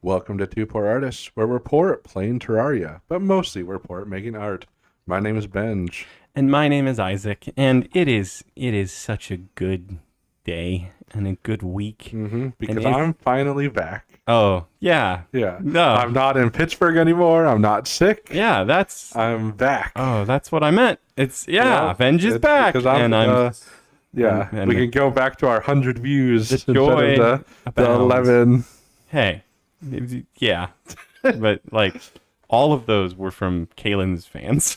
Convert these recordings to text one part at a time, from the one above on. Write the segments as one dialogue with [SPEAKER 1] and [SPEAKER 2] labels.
[SPEAKER 1] Welcome to Two Poor Artists, where we're poor at playing Terraria, but mostly we're poor at making art. My name is Benj.
[SPEAKER 2] And my name is Isaac, and it is such a good day and a good week.
[SPEAKER 1] Because I'm finally back.
[SPEAKER 2] Oh, yeah.
[SPEAKER 1] Yeah.
[SPEAKER 2] No.
[SPEAKER 1] I'm not in Pittsburgh anymore. I'm not sick.
[SPEAKER 2] Yeah,
[SPEAKER 1] I'm back.
[SPEAKER 2] Oh, that's what I meant. Benj is back.
[SPEAKER 1] Because I'm
[SPEAKER 2] and
[SPEAKER 1] we can go back to our 100 views
[SPEAKER 2] the joy
[SPEAKER 1] instead of the
[SPEAKER 2] abounds.
[SPEAKER 1] 11.
[SPEAKER 2] Hey. Yeah. But all of those were from Kalen's fans.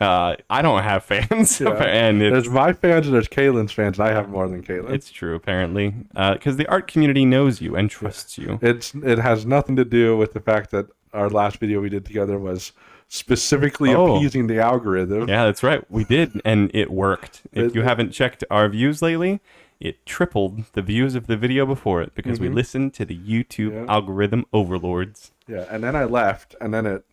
[SPEAKER 2] I don't have fans, and
[SPEAKER 1] there's my fans and there's Kalen's fans, and I have more than Kalen.
[SPEAKER 2] It's true, apparently, because the art community knows you and trusts you.
[SPEAKER 1] It has nothing to do with the fact that our last video we did together was specifically appeasing the algorithm.
[SPEAKER 2] Yeah, that's right. We did, and it worked. If you haven't checked our views lately, it tripled the views of the video before it because we listened to the YouTube algorithm overlords.
[SPEAKER 1] Yeah, and then I left, and then it...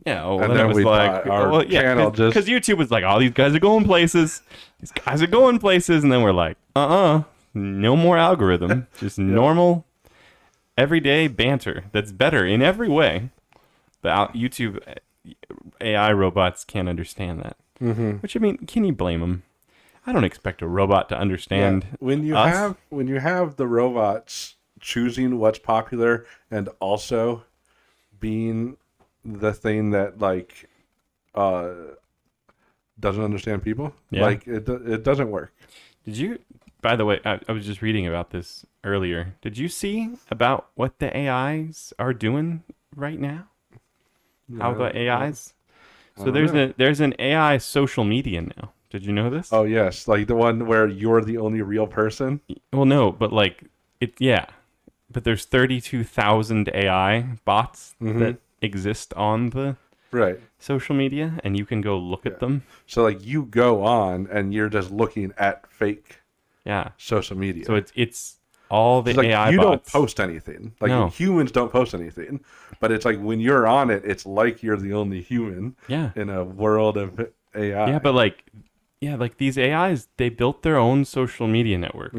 [SPEAKER 2] Yeah,
[SPEAKER 1] and then
[SPEAKER 2] it was
[SPEAKER 1] our channel just...
[SPEAKER 2] Because YouTube was like, oh, these guys are going places. These guys are going places. And then we're like, no more algorithm. Just normal, everyday banter that's better in every way. The YouTube AI robots can't understand that. Which, I mean, can you blame them? I don't expect a robot to understand
[SPEAKER 1] when you have the robots choosing what's popular and also being the thing that doesn't understand people, it doesn't work.
[SPEAKER 2] Did you? By the way, I was just reading about this earlier. Did you see about what the AIs are doing right now? How the AIs? So there's an AI social media now. Did you know this?
[SPEAKER 1] Oh yes, like the one where you're the only real person.
[SPEAKER 2] Well, no, but but there's 32,000 AI bots that exist on the social media, and you can go look at them.
[SPEAKER 1] So you go on and you're just looking at fake social media.
[SPEAKER 2] So it's all the AI
[SPEAKER 1] you
[SPEAKER 2] bots.
[SPEAKER 1] don't post anything.
[SPEAKER 2] No.
[SPEAKER 1] Humans don't post anything, but it's like when you're on it, it's like you're the only human in a world of AI.
[SPEAKER 2] Yeah, but these AIs, they built their own social media network.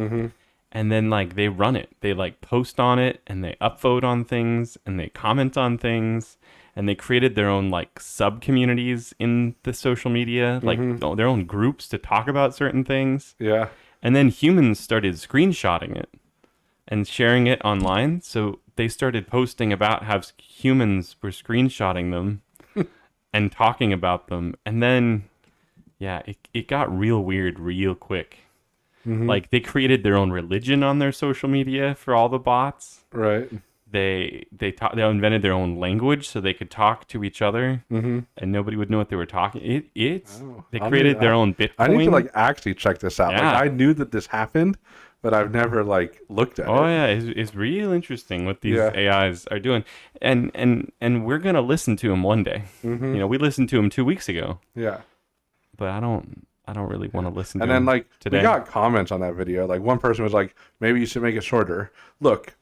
[SPEAKER 2] And then they run it. They post on it, and they upvote on things, and they comment on things, and they created their own sub communities in the social media, their own groups to talk about certain things.
[SPEAKER 1] Yeah.
[SPEAKER 2] And then humans started screenshotting it and sharing it online. So they started posting about how humans were screenshotting them and talking about them. And then, it got real weird real quick. They created their own religion on their social media for all the bots.
[SPEAKER 1] Right.
[SPEAKER 2] They invented their own language so they could talk to each other, and nobody would know what they were talking. They created their own Bitcoin.
[SPEAKER 1] I need to actually check this out.
[SPEAKER 2] Yeah.
[SPEAKER 1] I knew that this happened, but I've never looked at it.
[SPEAKER 2] Oh yeah, it's real interesting what these AIs are doing, and we're gonna listen to them one day. We listened to them 2 weeks ago.
[SPEAKER 1] Yeah.
[SPEAKER 2] But I don't really want to listen to
[SPEAKER 1] them. And then
[SPEAKER 2] today.
[SPEAKER 1] We got comments on that video. One person was like, maybe you should make it shorter. Look,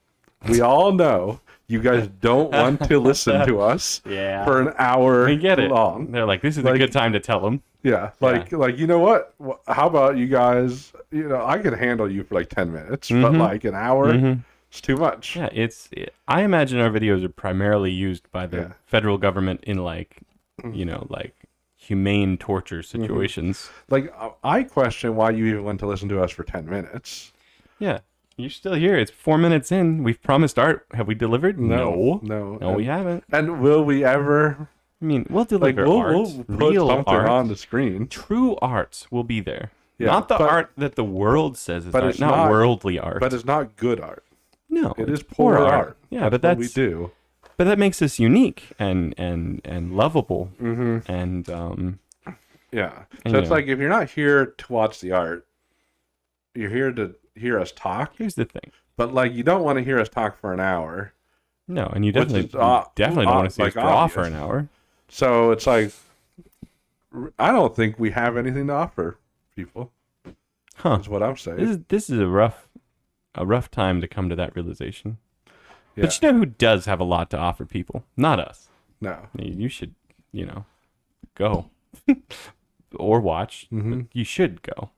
[SPEAKER 1] we all know you guys don't want to listen to us for an hour
[SPEAKER 2] we get it.
[SPEAKER 1] long.
[SPEAKER 2] They're like, this is a good time to tell them.
[SPEAKER 1] Yeah. You know what? How about you guys, I could handle you for 10 minutes, but an hour, it's too much.
[SPEAKER 2] Yeah, I imagine our videos are primarily used by the federal government in humane torture situations.
[SPEAKER 1] I question why you even went to listen to us for 10 minutes.
[SPEAKER 2] Yeah. You're still here. It's 4 minutes in. We've promised art. Have we delivered? No, we haven't.
[SPEAKER 1] And will we ever?
[SPEAKER 2] I mean, we'll deliver art.
[SPEAKER 1] We'll put
[SPEAKER 2] real
[SPEAKER 1] something
[SPEAKER 2] art
[SPEAKER 1] on the screen.
[SPEAKER 2] True art will be there.
[SPEAKER 1] Yeah,
[SPEAKER 2] not the art that the world says is art. It's not worldly art.
[SPEAKER 1] But it's not good art.
[SPEAKER 2] No,
[SPEAKER 1] it is poor art.
[SPEAKER 2] Yeah,
[SPEAKER 1] that's what we do.
[SPEAKER 2] But that makes us unique and lovable. And
[SPEAKER 1] yeah. So it's if you're not here to watch the art, you're here to hear us talk.
[SPEAKER 2] Here's the thing.
[SPEAKER 1] But you don't want to hear us talk for an hour.
[SPEAKER 2] No, and you definitely don't want to see us draw for an hour.
[SPEAKER 1] So it's I don't think we have anything to offer people. That's what I'm saying.
[SPEAKER 2] This is a rough time to come to that realization. Yeah. But you know who does have a lot to offer people? Not us.
[SPEAKER 1] No.
[SPEAKER 2] You should, go or watch. But you should go.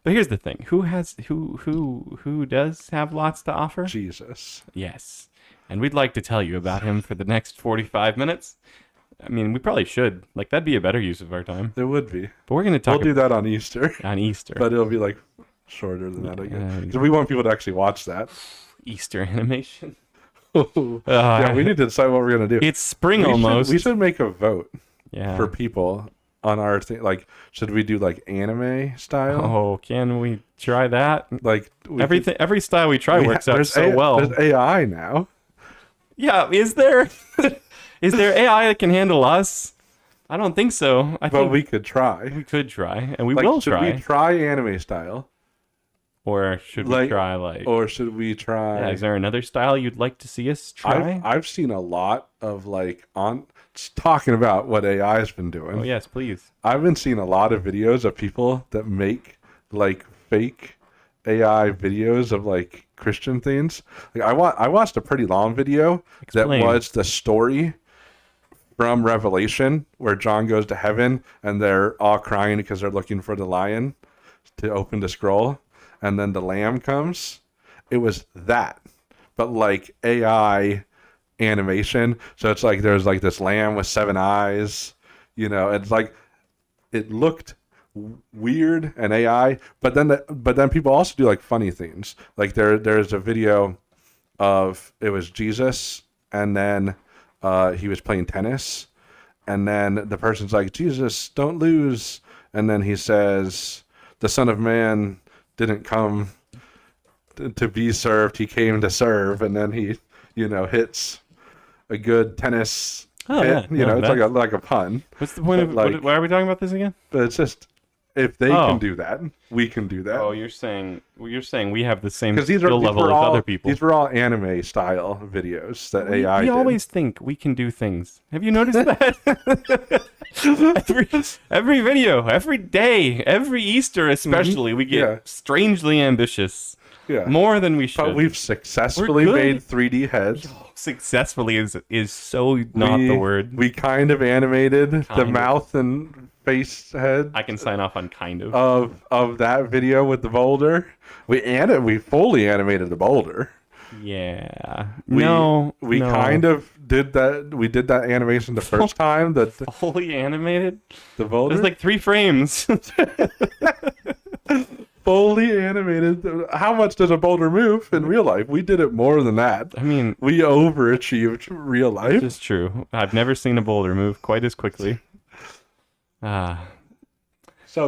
[SPEAKER 2] But here's the thing: who does have lots to offer?
[SPEAKER 1] Jesus.
[SPEAKER 2] Yes, and we'd like to tell you about him for the next 45 minutes. I mean, we probably should. Like, that'd be a better use of our time.
[SPEAKER 1] It would be.
[SPEAKER 2] But we're gonna talk.
[SPEAKER 1] We'll do that on Easter.
[SPEAKER 2] On Easter,
[SPEAKER 1] but it'll be like shorter than that again, because we want people to actually watch that.
[SPEAKER 2] Easter animation.
[SPEAKER 1] Yeah, we need to decide what we're gonna do.
[SPEAKER 2] It's spring almost.
[SPEAKER 1] We should make a vote.
[SPEAKER 2] Yeah.
[SPEAKER 1] For people on our thing, like, should we do like anime style?
[SPEAKER 2] Oh, can we try that?
[SPEAKER 1] Like
[SPEAKER 2] every style we try works out so well.
[SPEAKER 1] There's AI now.
[SPEAKER 2] Yeah, is there? Is there AI that can handle us? I don't think so.
[SPEAKER 1] But we could try.
[SPEAKER 2] We could try, and we will try.
[SPEAKER 1] Should we try anime style?
[SPEAKER 2] Or should we try
[SPEAKER 1] Or should we try?
[SPEAKER 2] Yeah, is there another style you'd like to see us try?
[SPEAKER 1] I've seen a lot of talking about what AI has been doing.
[SPEAKER 2] Oh yes, please.
[SPEAKER 1] I've been seeing a lot of videos of people that make like fake AI videos of like Christian things. Like I watched a pretty long video that was the story from Revelation where John goes to heaven and they're all crying because they're looking for the lion to open the scroll, and then the lamb comes. It was that, but like AI animation. So it's like there's like this lamb with 7 eyes, it's like it looked weird and AI, but then people also do like funny things. Like there's a video of it was Jesus, and then he was playing tennis, and then the person's like, Jesus, don't lose, and then he says, the Son of Man didn't come to be served, he came to serve, and then he hits a good tennis hit. It's like a pun.
[SPEAKER 2] What's the point of why are we talking about this again?
[SPEAKER 1] But it's just, if they can do that, we can do that.
[SPEAKER 2] Oh, you're saying we have the same
[SPEAKER 1] skill level as other people. These were all anime style videos that AI did.
[SPEAKER 2] We always think we can do things. Have you noticed that? every video, every day, every Easter especially, we get strangely ambitious.
[SPEAKER 1] Yeah.
[SPEAKER 2] More than we should.
[SPEAKER 1] But we've successfully made 3D heads.
[SPEAKER 2] Successfully is so not the word.
[SPEAKER 1] We kind of animated the mouth and face head.
[SPEAKER 2] I can sign off on kind of.
[SPEAKER 1] Of that video with the boulder. We fully animated the boulder.
[SPEAKER 2] Yeah.
[SPEAKER 1] We kind of did that. We did that animation the first time.
[SPEAKER 2] Fully animated?
[SPEAKER 1] The boulder?
[SPEAKER 2] There's like 3 frames.
[SPEAKER 1] Fully animated. How much does a boulder move in real life? We did it more than that.
[SPEAKER 2] I mean,
[SPEAKER 1] we overachieved real life.
[SPEAKER 2] This is true. I've never seen a boulder move quite as quickly.
[SPEAKER 1] So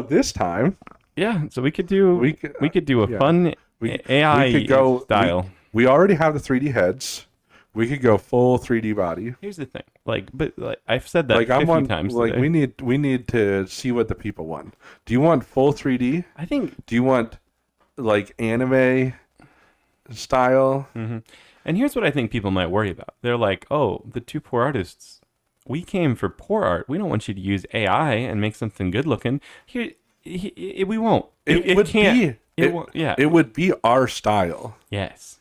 [SPEAKER 1] this time,
[SPEAKER 2] so we could do a fun AI style.
[SPEAKER 1] We already have the 3D heads. We could go full 3D body.
[SPEAKER 2] Here's the thing, but I've said that 50 times.
[SPEAKER 1] Like
[SPEAKER 2] today.
[SPEAKER 1] we need to see what the people want. Do you want full 3D?
[SPEAKER 2] I think.
[SPEAKER 1] Do you want like anime style?
[SPEAKER 2] Mm-hmm. And here's what I think people might worry about. They're like, "Oh, the 2 poor artists. We came for poor art. We don't want you to use AI and make something good looking. Here, we won't. It
[SPEAKER 1] would be our style.
[SPEAKER 2] Yes."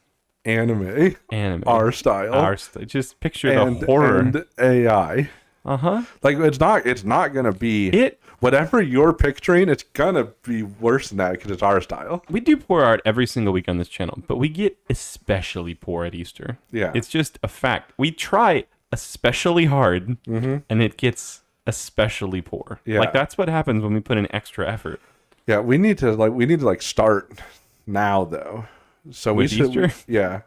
[SPEAKER 1] Anime, our style,
[SPEAKER 2] just picture the horror
[SPEAKER 1] and AI. Like it's not gonna be
[SPEAKER 2] it.
[SPEAKER 1] Whatever you're picturing, it's gonna be worse than that because it's our style.
[SPEAKER 2] We do poor art every single week on this channel, but we get especially poor at Easter.
[SPEAKER 1] Yeah,
[SPEAKER 2] it's just a fact. We try especially hard, and it gets especially poor.
[SPEAKER 1] Yeah,
[SPEAKER 2] like that's what happens when we put in extra effort.
[SPEAKER 1] Yeah, we need to start now though. So
[SPEAKER 2] with Easter?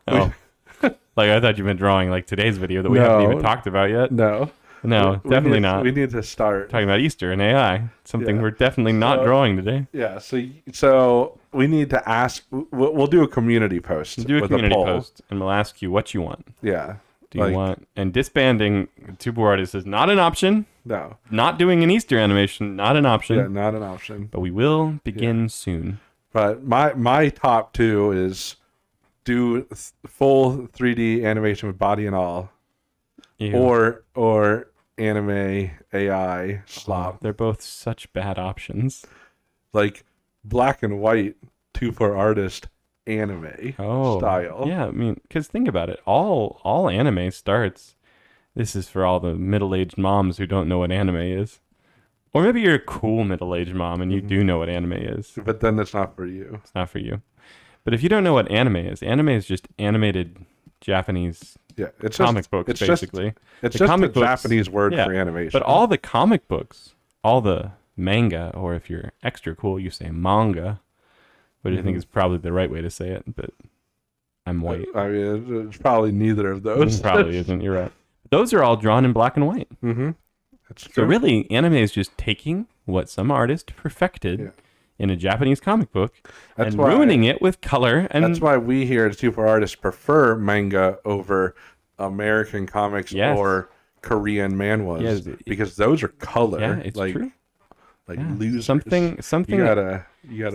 [SPEAKER 1] Oh.
[SPEAKER 2] Like I thought you meant drawing like today's video that we haven't even talked about yet.
[SPEAKER 1] No,
[SPEAKER 2] definitely not.
[SPEAKER 1] We need to start
[SPEAKER 2] talking about Easter and AI. Something we're definitely not drawing today.
[SPEAKER 1] Yeah. So we need to ask. We'll do a community post.
[SPEAKER 2] We'll do a community post, and we'll ask you what you want.
[SPEAKER 1] Yeah.
[SPEAKER 2] Do you want? And disbanding 2 poor artists is not an option.
[SPEAKER 1] No.
[SPEAKER 2] Not doing an Easter animation, not an option.
[SPEAKER 1] Yeah, not an option.
[SPEAKER 2] But we will begin soon.
[SPEAKER 1] But my top 2 is do full 3D animation with body and all, or anime AI slop.
[SPEAKER 2] They're both such bad options.
[SPEAKER 1] Like black and white 2 poor artist anime style.
[SPEAKER 2] Yeah, I mean, because think about it. All anime starts. This is for all the middle-aged moms who don't know what anime is. Or maybe you're a cool middle-aged mom and you do know what anime is.
[SPEAKER 1] But then it's not for you.
[SPEAKER 2] It's not for you. But if you don't know what anime is just animated Japanese
[SPEAKER 1] It's
[SPEAKER 2] comic books, basically.
[SPEAKER 1] It's
[SPEAKER 2] The
[SPEAKER 1] just a
[SPEAKER 2] comic books-
[SPEAKER 1] Japanese word
[SPEAKER 2] yeah,
[SPEAKER 1] for animation.
[SPEAKER 2] But all the comic books, all the manga, or if you're extra cool, you say manga, which I think is probably the right way to say it, but I'm white.
[SPEAKER 1] I mean, it's probably neither of those.
[SPEAKER 2] Probably isn't. You're right. Those are all drawn in black and white.
[SPEAKER 1] Mm-hmm. That's
[SPEAKER 2] So
[SPEAKER 1] true.
[SPEAKER 2] really, anime is just taking what some artist perfected in a Japanese comic book and ruining it with color. And
[SPEAKER 1] that's why we here at Super Artists prefer manga over American comics or Korean manhwas because those are color.
[SPEAKER 2] Yeah, it's true.
[SPEAKER 1] Like losers.
[SPEAKER 2] Something.
[SPEAKER 1] You gotta.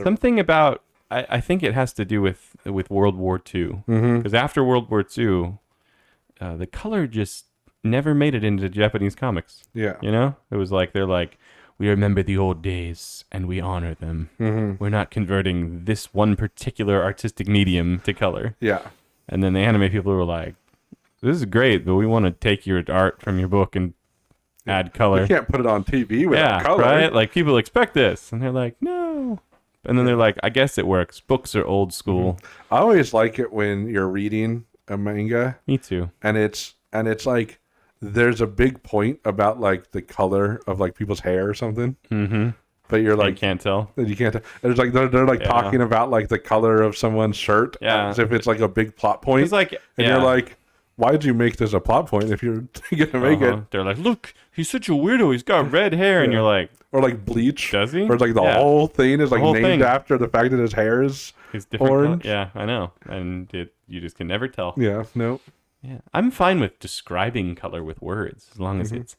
[SPEAKER 2] Something about. I think it has to do with World War II. Because after World War II, the color just never made it into Japanese comics.
[SPEAKER 1] Yeah.
[SPEAKER 2] You know, it was like they're like, we remember the old days and we honor them. We're not converting this one particular artistic medium to color.
[SPEAKER 1] Yeah.
[SPEAKER 2] And then the anime people were like, this is great, but we want to take your art from your book and add color.
[SPEAKER 1] You can't put it on TV without color.
[SPEAKER 2] Right? Like, people expect this. And they're like, no. And then they're like, I guess it works. Books are old school.
[SPEAKER 1] I always like it when you're reading a manga.
[SPEAKER 2] Me too.
[SPEAKER 1] And it's like there's a big point about like the color of like people's hair or something.
[SPEAKER 2] Mm-hmm.
[SPEAKER 1] But you're like,
[SPEAKER 2] you can't tell.
[SPEAKER 1] You can't tell. There's like they're like talking about like the color of someone's shirt as if it's like a big plot point.
[SPEAKER 2] It's like,
[SPEAKER 1] and you're like, why'd you make this a plot point if you're gonna make it?
[SPEAKER 2] They're like, look, he's such a weirdo. He's got red hair, and you're like,
[SPEAKER 1] or like Bleach.
[SPEAKER 2] Does he?
[SPEAKER 1] Or it's like the whole thing is like named after the fact that his hair is orange.
[SPEAKER 2] Yeah, I know, and you just can never tell.
[SPEAKER 1] Yeah, no.
[SPEAKER 2] Yeah, I'm fine with describing color with words as long as it's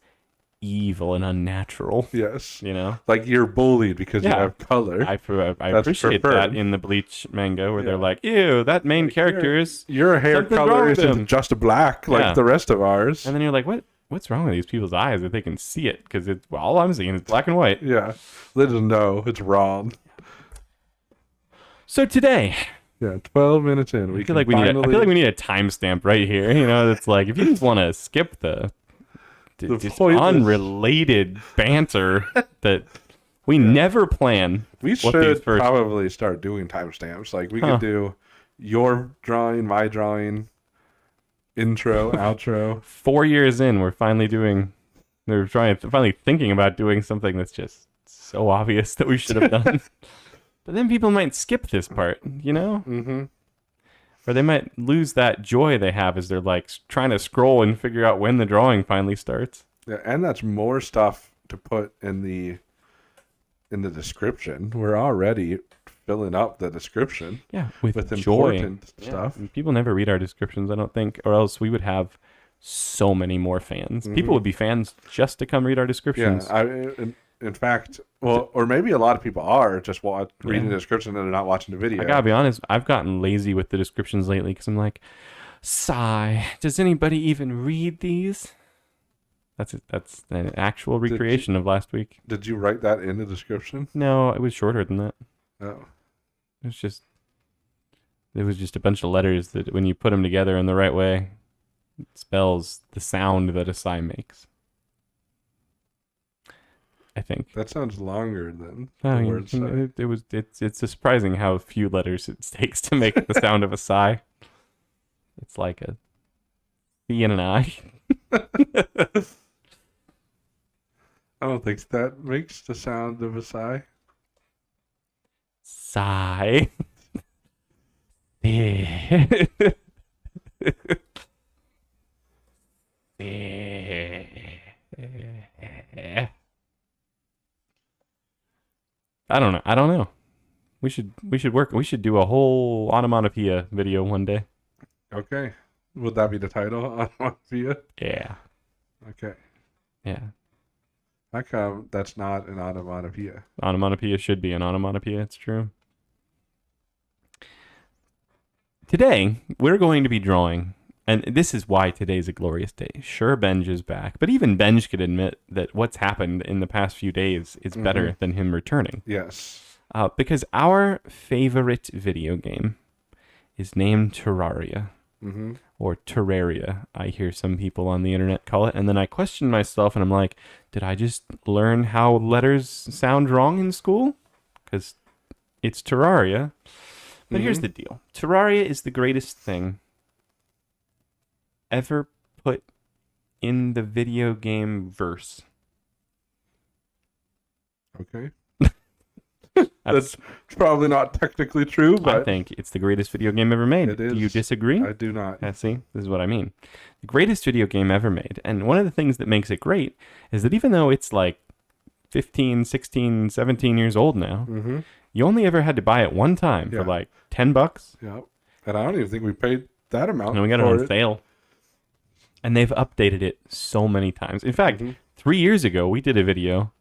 [SPEAKER 2] evil and unnatural.
[SPEAKER 1] Yes.
[SPEAKER 2] You know,
[SPEAKER 1] like you're bullied because you have color.
[SPEAKER 2] I appreciate that in the Bleach manga where they're like, ew, that main character is
[SPEAKER 1] your hair color isn't just black like the rest of ours.
[SPEAKER 2] And then you're like, what's wrong with these people's eyes that they can see it? Because all I'm seeing is black and white.
[SPEAKER 1] Yeah, they just know it's wrong.
[SPEAKER 2] So today,
[SPEAKER 1] 12 minutes in,
[SPEAKER 2] I feel like we need a timestamp right here. You know, it's like if you just want to skip the unrelated banter that we never plan.
[SPEAKER 1] We should probably start doing timestamps. Like we could do your drawing, my drawing, intro, outro.
[SPEAKER 2] 4 years in, we're finally thinking about doing something that's just so obvious that we should have done. But then people might skip this part, you know? Mm-hmm. Or they might lose that joy they have as they're like trying to scroll and figure out when the drawing finally starts. Yeah,
[SPEAKER 1] and that's more stuff to put in the description. We're already filling up the description.
[SPEAKER 2] Yeah, with joy.
[SPEAKER 1] Important stuff.
[SPEAKER 2] People never read our descriptions, I don't think, or else we would have so many more fans. People would be fans just to come read our descriptions.
[SPEAKER 1] Yeah, in fact, or maybe a lot of people are just reading the description and they're not watching the video.
[SPEAKER 2] I gotta be honest, I've gotten lazy with the descriptions lately because I'm like, sigh. Does anybody even read these? That's an actual recreation of last week.
[SPEAKER 1] Did you write that in the description?
[SPEAKER 2] No, it was shorter than that.
[SPEAKER 1] Oh,
[SPEAKER 2] it was just a bunch of letters that when you put them together in the right way, it spells the sound that a sigh makes. I think
[SPEAKER 1] that sounds longer than the word sigh.
[SPEAKER 2] It's surprising how few letters it takes to make the sound of a sigh. It's like a C and an I.
[SPEAKER 1] I don't think that makes the sound of a sigh.
[SPEAKER 2] Sigh. I don't know. We should do a whole onomatopoeia video one day.
[SPEAKER 1] Okay. Would that be the title? Onomatopoeia?
[SPEAKER 2] Yeah.
[SPEAKER 1] Okay.
[SPEAKER 2] Yeah.
[SPEAKER 1] How come that's not an onomatopoeia?
[SPEAKER 2] Onomatopoeia should be an onomatopoeia, it's true. Today, we're going to be drawing, and this is why today's a glorious day. Sure, Benj is back, but even Benj could admit that what's happened in the past few days is better than him returning.
[SPEAKER 1] Yes.
[SPEAKER 2] Because our favorite video game is named Terraria. Mm-hmm. or Terraria, I hear some people on the internet call it. And then I question myself and I'm like, did I just learn how letters sound wrong in school? Because it's Terraria. But here's the deal. Terraria is the greatest thing ever put in the video game verse.
[SPEAKER 1] Okay. That's probably not technically true, but
[SPEAKER 2] I think it's the greatest video game ever made.
[SPEAKER 1] it is.
[SPEAKER 2] Do you disagree?
[SPEAKER 1] I do not.
[SPEAKER 2] See, this is what I mean. The greatest video game ever made. And one of the things that makes it great is that even though it's like 15, 16, 17 years old now, you only ever had to buy it one time for like $10.
[SPEAKER 1] Yeah. And I don't even think we paid that amount.
[SPEAKER 2] And we got it on sale. And they've updated it so many times. In fact, 3 years ago, we did a video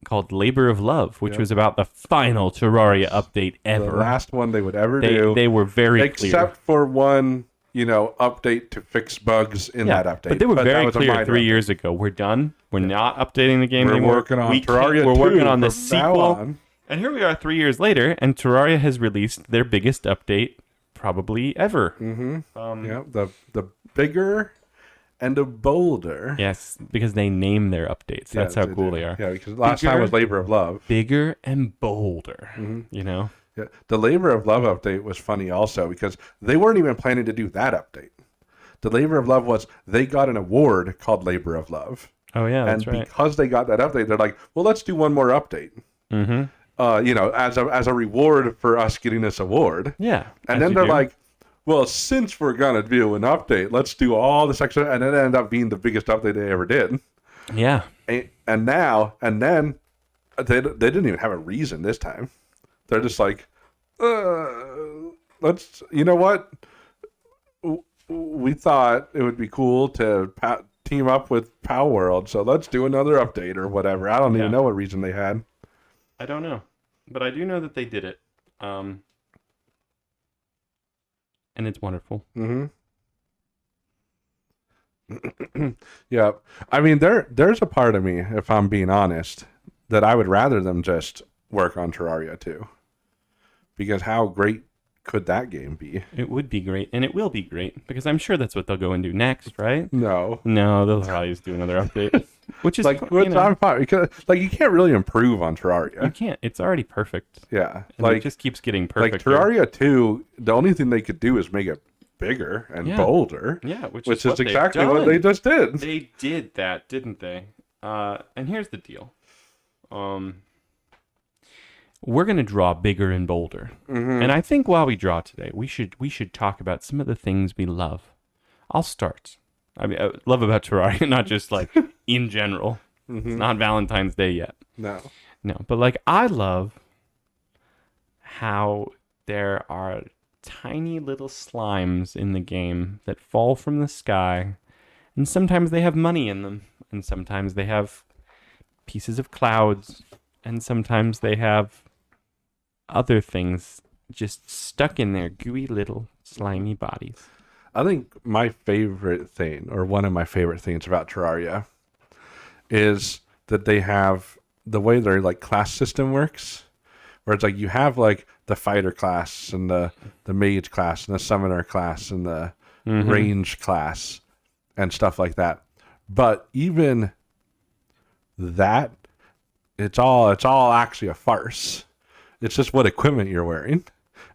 [SPEAKER 2] called Labor of Love, which was about the final Terraria update ever.
[SPEAKER 1] The last one they would ever do.
[SPEAKER 2] They were very clear.
[SPEAKER 1] Except for one, update to fix bugs in that update.
[SPEAKER 2] But they were very clear 3 years ago. We're done. We're not updating the game anymore.
[SPEAKER 1] We're working on Terraria 2.
[SPEAKER 2] We're working on the sequel. And here we are 3 years later, and Terraria has released their biggest update probably ever.
[SPEAKER 1] The bigger and a Boulder.
[SPEAKER 2] Yes, because they name their updates. That's how cool they are.
[SPEAKER 1] Yeah, because last time was Labor of Love.
[SPEAKER 2] Bigger and bolder,
[SPEAKER 1] Yeah. The Labor of Love update was funny also because they weren't even planning to do that update. The Labor of Love was they got an award called Labor of Love.
[SPEAKER 2] Oh, yeah, that's right.
[SPEAKER 1] And because they got that update, they're like, well, let's do one more update. As a reward for us getting this award.
[SPEAKER 2] Yeah.
[SPEAKER 1] And then they're like, well, since we're going to do an update, let's do all this extra. And it ended up being the biggest update they ever did.
[SPEAKER 2] Yeah.
[SPEAKER 1] And then they didn't even have a reason this time. They're just like, let's, you know what? We thought it would be cool to team up with Pow World, so let's do another update or whatever. I don't even know what reason they had.
[SPEAKER 2] I don't know. But I do know that they did it. And it's wonderful.
[SPEAKER 1] Yeah. I mean, there's a part of me, if I'm being honest, that I would rather them just work on Terraria 2. Because how great could that game be?
[SPEAKER 2] It would be great, and it will be great, because I'm sure that's what they'll go and do next, right?
[SPEAKER 1] No,
[SPEAKER 2] they'll probably just do another update. Which is
[SPEAKER 1] I'm fine, because you can't really improve on Terraria.
[SPEAKER 2] You can't. It's already perfect.
[SPEAKER 1] Yeah.
[SPEAKER 2] And it just keeps getting perfect.
[SPEAKER 1] Like Terraria 2, the only thing they could do is make it bigger and bolder.
[SPEAKER 2] Yeah, which
[SPEAKER 1] is
[SPEAKER 2] what
[SPEAKER 1] exactly what they just did.
[SPEAKER 2] They did that, didn't they? And here's the deal. We're going to draw bigger and bolder. And I think while we draw today, we should talk about some of the things we love. I'll start. I mean, I love about Terraria, not just like in general. It's not Valentine's Day yet.
[SPEAKER 1] No,
[SPEAKER 2] but I love how there are tiny little slimes in the game that fall from the sky, and sometimes they have money in them, and sometimes they have pieces of clouds, and sometimes they have other things just stuck in their gooey little slimy bodies.
[SPEAKER 1] I think my favorite thing, or one of my favorite things about Terraria, is that they have the way their class system works, where it's you have the fighter class and the mage class and the summoner class and the range class and stuff like that. But even that, it's all actually a farce. It's just what equipment you're wearing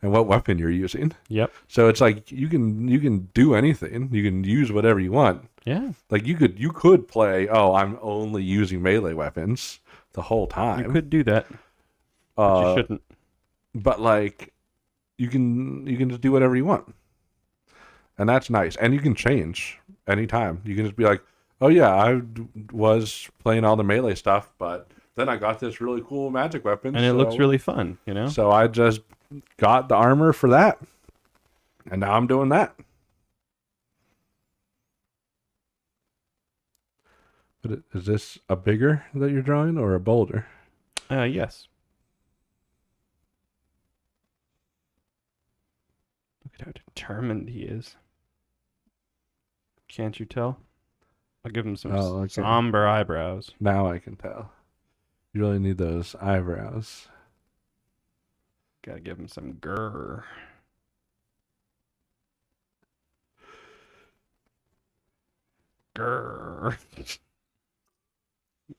[SPEAKER 1] and what weapon you're using.
[SPEAKER 2] Yep.
[SPEAKER 1] So it's you can do anything. You can use whatever you want.
[SPEAKER 2] Yeah.
[SPEAKER 1] You could play, I'm only using melee weapons the whole time.
[SPEAKER 2] You could do that. But you shouldn't.
[SPEAKER 1] But you can just do whatever you want. And that's nice. And you can change anytime. You can just be like, oh yeah, I was playing all the melee stuff, but then I got this really cool magic weapon.
[SPEAKER 2] And it looks really fun,
[SPEAKER 1] So I just got the armor for that. And now I'm doing that. But is this a bigger that you're drawing or a bolder?
[SPEAKER 2] Yes. Look at how determined he is. Can't you tell? I'll give him some somber eyebrows.
[SPEAKER 1] Now I can tell. You really need those eyebrows.
[SPEAKER 2] Gotta give him some grrr. Grr.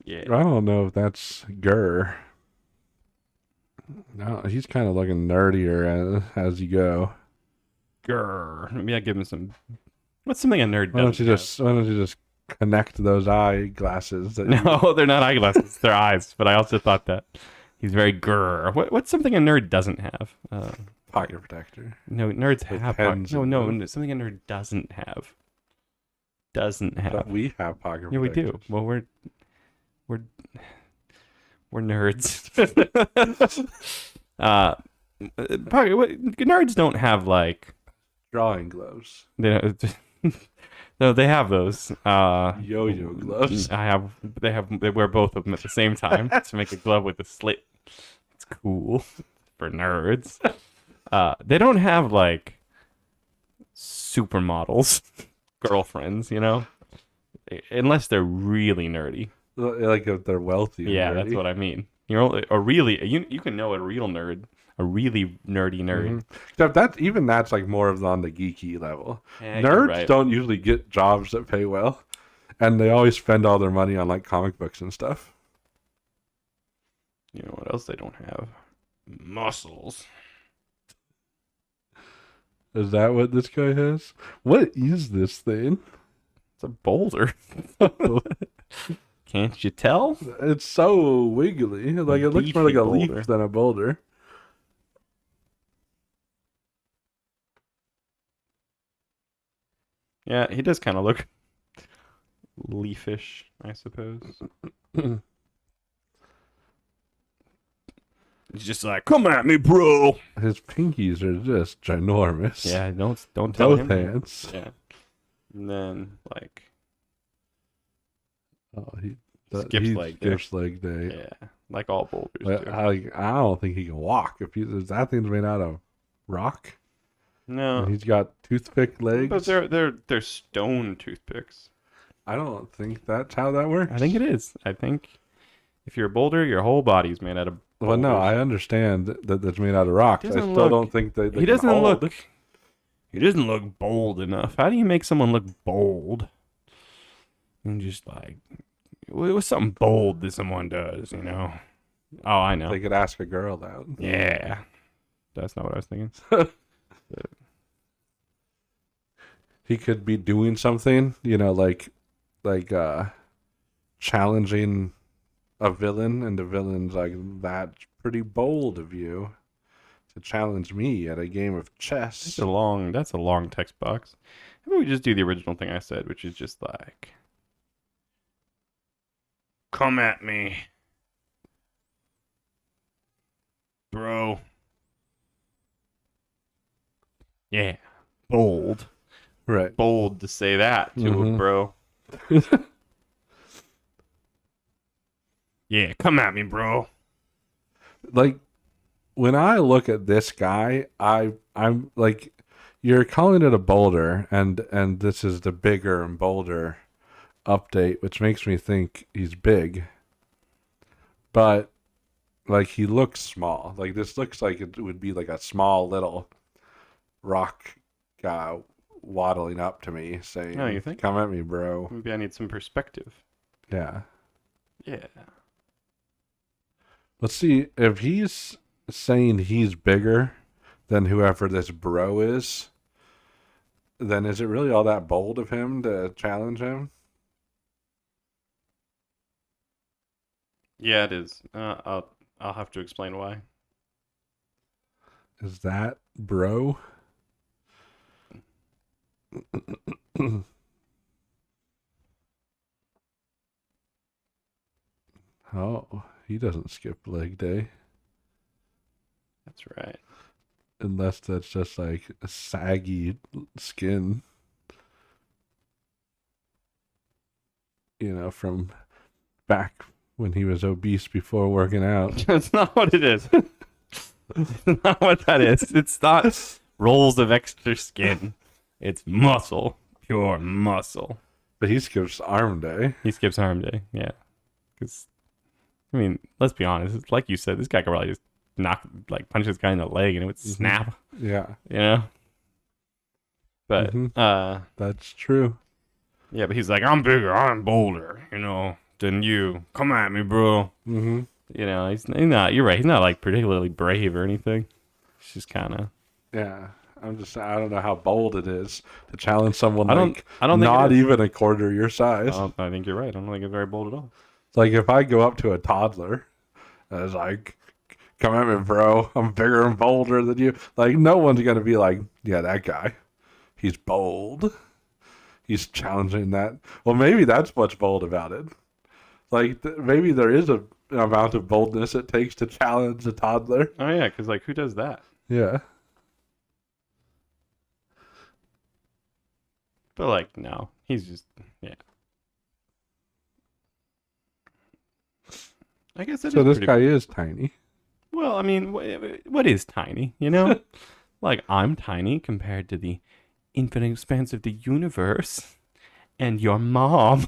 [SPEAKER 2] Yeah.
[SPEAKER 1] I don't know if that's Gurr. No, he's kind of looking nerdier as you go.
[SPEAKER 2] Grr. Maybe I give him some. What's something a nerd
[SPEAKER 1] Why don't
[SPEAKER 2] doesn't
[SPEAKER 1] you
[SPEAKER 2] have?
[SPEAKER 1] just Why don't you just connect those eyeglasses? That you,
[SPEAKER 2] No, they're not eyeglasses. They're eyes. But I also thought that he's very grr. What's something a nerd doesn't have?
[SPEAKER 1] pocket protector.
[SPEAKER 2] No, nerds
[SPEAKER 1] With
[SPEAKER 2] have.
[SPEAKER 1] pens
[SPEAKER 2] No,
[SPEAKER 1] in
[SPEAKER 2] no,
[SPEAKER 1] them.
[SPEAKER 2] no, something a nerd doesn't have. Doesn't have.
[SPEAKER 1] But we have pocket
[SPEAKER 2] Yeah, we
[SPEAKER 1] protectors.
[SPEAKER 2] do. Well, we're nerds. Nerds don't have like
[SPEAKER 1] Drawing gloves.
[SPEAKER 2] they don't, no, they have those.
[SPEAKER 1] Yo-yo gloves.
[SPEAKER 2] They wear both of them at the same time to make a glove with a slit. It's cool for nerds. They don't have like supermodels, girlfriends, unless they're really nerdy.
[SPEAKER 1] Like if they're wealthy.
[SPEAKER 2] Yeah, that's what I mean. You're only a really you can know a real nerd, a really nerdy nerd.
[SPEAKER 1] Except that's like more of on the geeky level.
[SPEAKER 2] Yeah, you're
[SPEAKER 1] Nerds
[SPEAKER 2] right.
[SPEAKER 1] don't usually get jobs that pay well, and they always spend all their money on like comic books and stuff.
[SPEAKER 2] You know what else they don't have? Muscles.
[SPEAKER 1] Is that what this guy has? What is this thing?
[SPEAKER 2] It's a boulder. Can't you tell?
[SPEAKER 1] It's so wiggly. Like it looks more like a
[SPEAKER 2] beefy boulder.
[SPEAKER 1] leaf than a boulder.
[SPEAKER 2] Yeah, he does kind of look leafish, I suppose. He's just like, come at me, bro.
[SPEAKER 1] His pinkies are just ginormous.
[SPEAKER 2] Yeah, don't tell
[SPEAKER 1] Both
[SPEAKER 2] him.
[SPEAKER 1] hands.
[SPEAKER 2] Yeah. And then like
[SPEAKER 1] Oh,
[SPEAKER 2] skips leg day.
[SPEAKER 1] skips leg day.
[SPEAKER 2] Yeah, like all boulders do.
[SPEAKER 1] I don't think he can walk. If that thing's made out of rock,
[SPEAKER 2] No,
[SPEAKER 1] and he's got toothpick legs.
[SPEAKER 2] but they're stone toothpicks.
[SPEAKER 1] I don't think that's how that works.
[SPEAKER 2] I think it is. I think if you're a boulder, your whole body's made out of.
[SPEAKER 1] Well, no,
[SPEAKER 2] boulders.
[SPEAKER 1] I understand that that's made out of rocks. I
[SPEAKER 2] Doesn't
[SPEAKER 1] still
[SPEAKER 2] look-
[SPEAKER 1] don't think that
[SPEAKER 2] He doesn't look. He doesn't look bold enough. How do you make someone look bold? And just like, what's something bold that someone does? Oh, I know.
[SPEAKER 1] They could ask a girl that.
[SPEAKER 2] Yeah, that's not what I was thinking.
[SPEAKER 1] He could be doing something, like challenging a villain, and the villain's like, that's pretty bold of you to challenge me at a game of chess.
[SPEAKER 2] That's a long text box. How about we just do the original thing I said, which is just like, come at me, bro. Yeah, bold.
[SPEAKER 1] Right.
[SPEAKER 2] Bold to say that to
[SPEAKER 1] Mhm.
[SPEAKER 2] him, bro. Yeah, come at me, bro.
[SPEAKER 1] Like, when I look at this guy, I'm like, you're calling it a boulder, and this is the bigger and bolder update, which makes me think he's big. But like, he looks small. Like, this looks like it would be like a small little rock guy waddling up to me saying,
[SPEAKER 2] Oh, you think?
[SPEAKER 1] come at me, bro.
[SPEAKER 2] Maybe I need some perspective.
[SPEAKER 1] Yeah.
[SPEAKER 2] Yeah.
[SPEAKER 1] Let's see if he's saying he's bigger than whoever this bro is. Then is it really all that bold of him to challenge him?
[SPEAKER 2] Yeah, it is. I'll have to explain why.
[SPEAKER 1] Is that bro? Oh, he doesn't skip leg day.
[SPEAKER 2] That's right.
[SPEAKER 1] Unless that's just like a saggy skin. From back when he was obese before working out.
[SPEAKER 2] That's not what it is. It's not what that is. It's not rolls of extra skin. It's muscle. Pure muscle.
[SPEAKER 1] But he skips arm day.
[SPEAKER 2] He skips arm day. Yeah. Because, let's be honest. Like you said, this guy could probably just punch this guy in the leg and it would snap.
[SPEAKER 1] Yeah.
[SPEAKER 2] But,
[SPEAKER 1] That's true.
[SPEAKER 2] Yeah, but he's like, I'm bigger, I'm bolder, than you. Come at me, bro.
[SPEAKER 1] Mm-hmm.
[SPEAKER 2] He's not. You're right. He's not like particularly brave or anything. He's just kind of.
[SPEAKER 1] Yeah. I don't know how bold it is to challenge someone
[SPEAKER 2] I don't.
[SPEAKER 1] like
[SPEAKER 2] I don't think it
[SPEAKER 1] not
[SPEAKER 2] is.
[SPEAKER 1] even a quarter your size.
[SPEAKER 2] I think you're right. I don't think it's very bold at all.
[SPEAKER 1] It's like if I go up to a toddler and it's like, come at me, bro. I'm bigger and bolder than you. Like, no one's going to be like, yeah, that guy. He's bold. He's challenging that. Well, maybe that's what's bold about it. Like, maybe there is an amount of boldness it takes to challenge a toddler.
[SPEAKER 2] Oh yeah, because like who does that?
[SPEAKER 1] Yeah.
[SPEAKER 2] But like no, he's just yeah. I guess it
[SPEAKER 1] So
[SPEAKER 2] is
[SPEAKER 1] this
[SPEAKER 2] pretty
[SPEAKER 1] guy is tiny.
[SPEAKER 2] Well, I mean, what is tiny? Like I'm tiny compared to the infinite expanse of the universe, and your mom.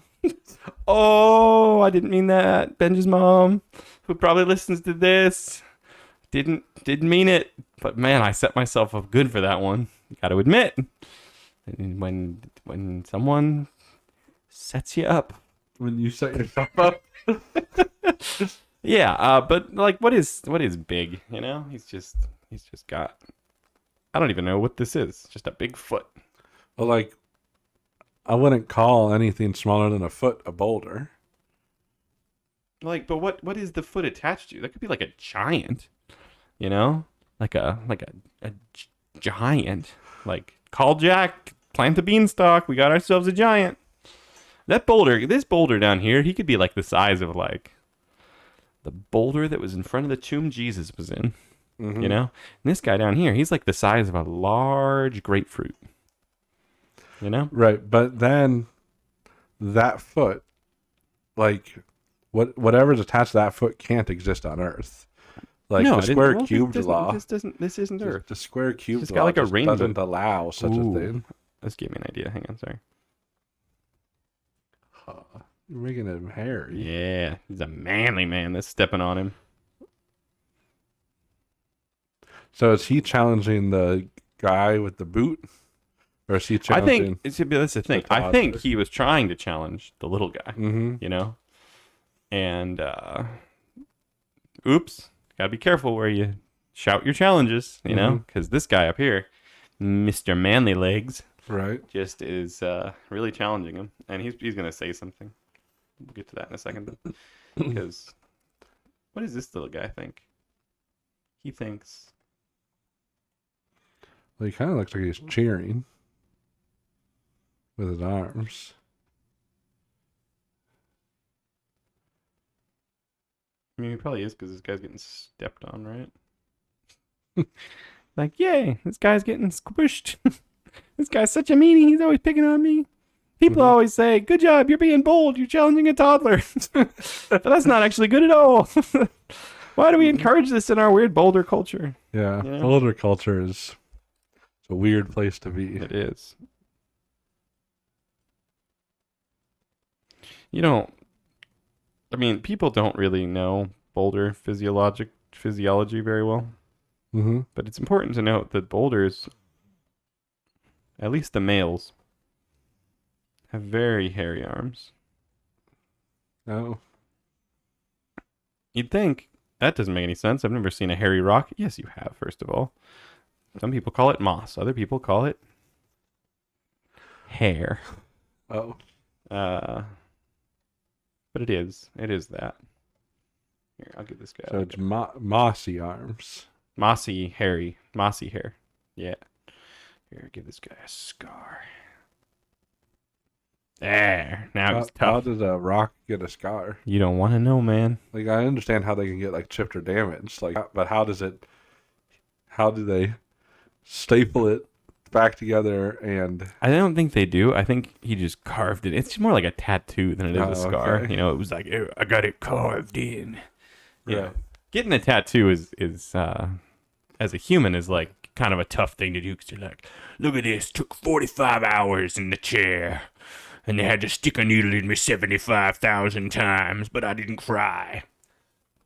[SPEAKER 2] Oh, I didn't mean that. Benji's mom, who probably listens to this, didn't mean it. But man, I set myself up good for that one. Got to admit, when someone sets you up,
[SPEAKER 1] When you set yourself up.
[SPEAKER 2] yeah. But like, what is big? He's just got. I don't even know what this is. Just a big foot.
[SPEAKER 1] Well, like, I wouldn't call anything smaller than a foot a boulder.
[SPEAKER 2] Like, but what is the foot attached to? That could be like a giant, like a giant. Like, call Jack, plant the beanstalk. We got ourselves a giant. This boulder down here, he could be like the size of like the boulder that was in front of the tomb Jesus was in.
[SPEAKER 1] Mm-hmm.
[SPEAKER 2] And this guy down here, he's like the size of a large grapefruit.
[SPEAKER 1] Right, but then that foot, like, whatever's attached to that foot can't exist on Earth. Like
[SPEAKER 2] No,
[SPEAKER 1] the square
[SPEAKER 2] well,
[SPEAKER 1] cubed
[SPEAKER 2] this
[SPEAKER 1] law.
[SPEAKER 2] This isn't Earth.
[SPEAKER 1] The square cubed
[SPEAKER 2] It's
[SPEAKER 1] law
[SPEAKER 2] got like a
[SPEAKER 1] just
[SPEAKER 2] rainbow.
[SPEAKER 1] doesn't allow such a thing.
[SPEAKER 2] This gave me an idea. Hang on, sorry.
[SPEAKER 1] You're making him hairy.
[SPEAKER 2] Yeah, he's a manly man that's stepping on him.
[SPEAKER 1] So is he challenging the guy with the boot? Or is he
[SPEAKER 2] I
[SPEAKER 1] challenging?
[SPEAKER 2] think that's the thing. I think he was trying to challenge the little guy,
[SPEAKER 1] Mm-hmm.
[SPEAKER 2] And oops, gotta be careful where you shout your challenges, because this guy up here, Mr. Manly Legs,
[SPEAKER 1] Right.
[SPEAKER 2] just is really challenging him, and he's gonna say something. We'll get to that in a second, because what does this little guy think? He thinks.
[SPEAKER 1] Well, he kind of looks like he's cheering with his arms.
[SPEAKER 2] I mean, he probably is because this guy's getting stepped on, right? Like, yay, this guy's getting squished. This guy's such a meanie. He's always picking on me. People always say, good job, you're being bold. You're challenging a toddler. But that's not actually good at all. Why do we encourage this in our weird Boulder culture?
[SPEAKER 1] Yeah, Boulder culture is a weird place to be.
[SPEAKER 2] It is. I mean, people don't really know Boulder physiology very well.
[SPEAKER 1] Mm-hmm.
[SPEAKER 2] But it's important to note that boulders, at least the males, have very hairy arms.
[SPEAKER 1] Oh.
[SPEAKER 2] You'd think that doesn't make any sense. I've never seen a hairy rock. Yes, you have, first of all. Some people call it moss. Other people call it hair.
[SPEAKER 1] Oh.
[SPEAKER 2] But it is. It is that. Here, I'll give this guy.
[SPEAKER 1] So it's mossy arms.
[SPEAKER 2] Mossy hair. Yeah. Here, give this guy a scar. There. Now he's
[SPEAKER 1] How
[SPEAKER 2] tough.
[SPEAKER 1] does a rock get a scar?
[SPEAKER 2] You don't want to know, man.
[SPEAKER 1] Like, I understand how they can get like chipped or damaged. Like, but how do they staple it back together? And
[SPEAKER 2] I don't think they do. I think he just carved it. It's more like a tattoo than it is a scar.
[SPEAKER 1] Okay.
[SPEAKER 2] It was like, "Oh, I got it carved in.
[SPEAKER 1] Right.
[SPEAKER 2] Getting a tattoo is as a human is like kind of a tough thing to do because you're like, look at this, took 45 hours in the chair, and they had to stick a needle in me 75,000 times, but I didn't cry.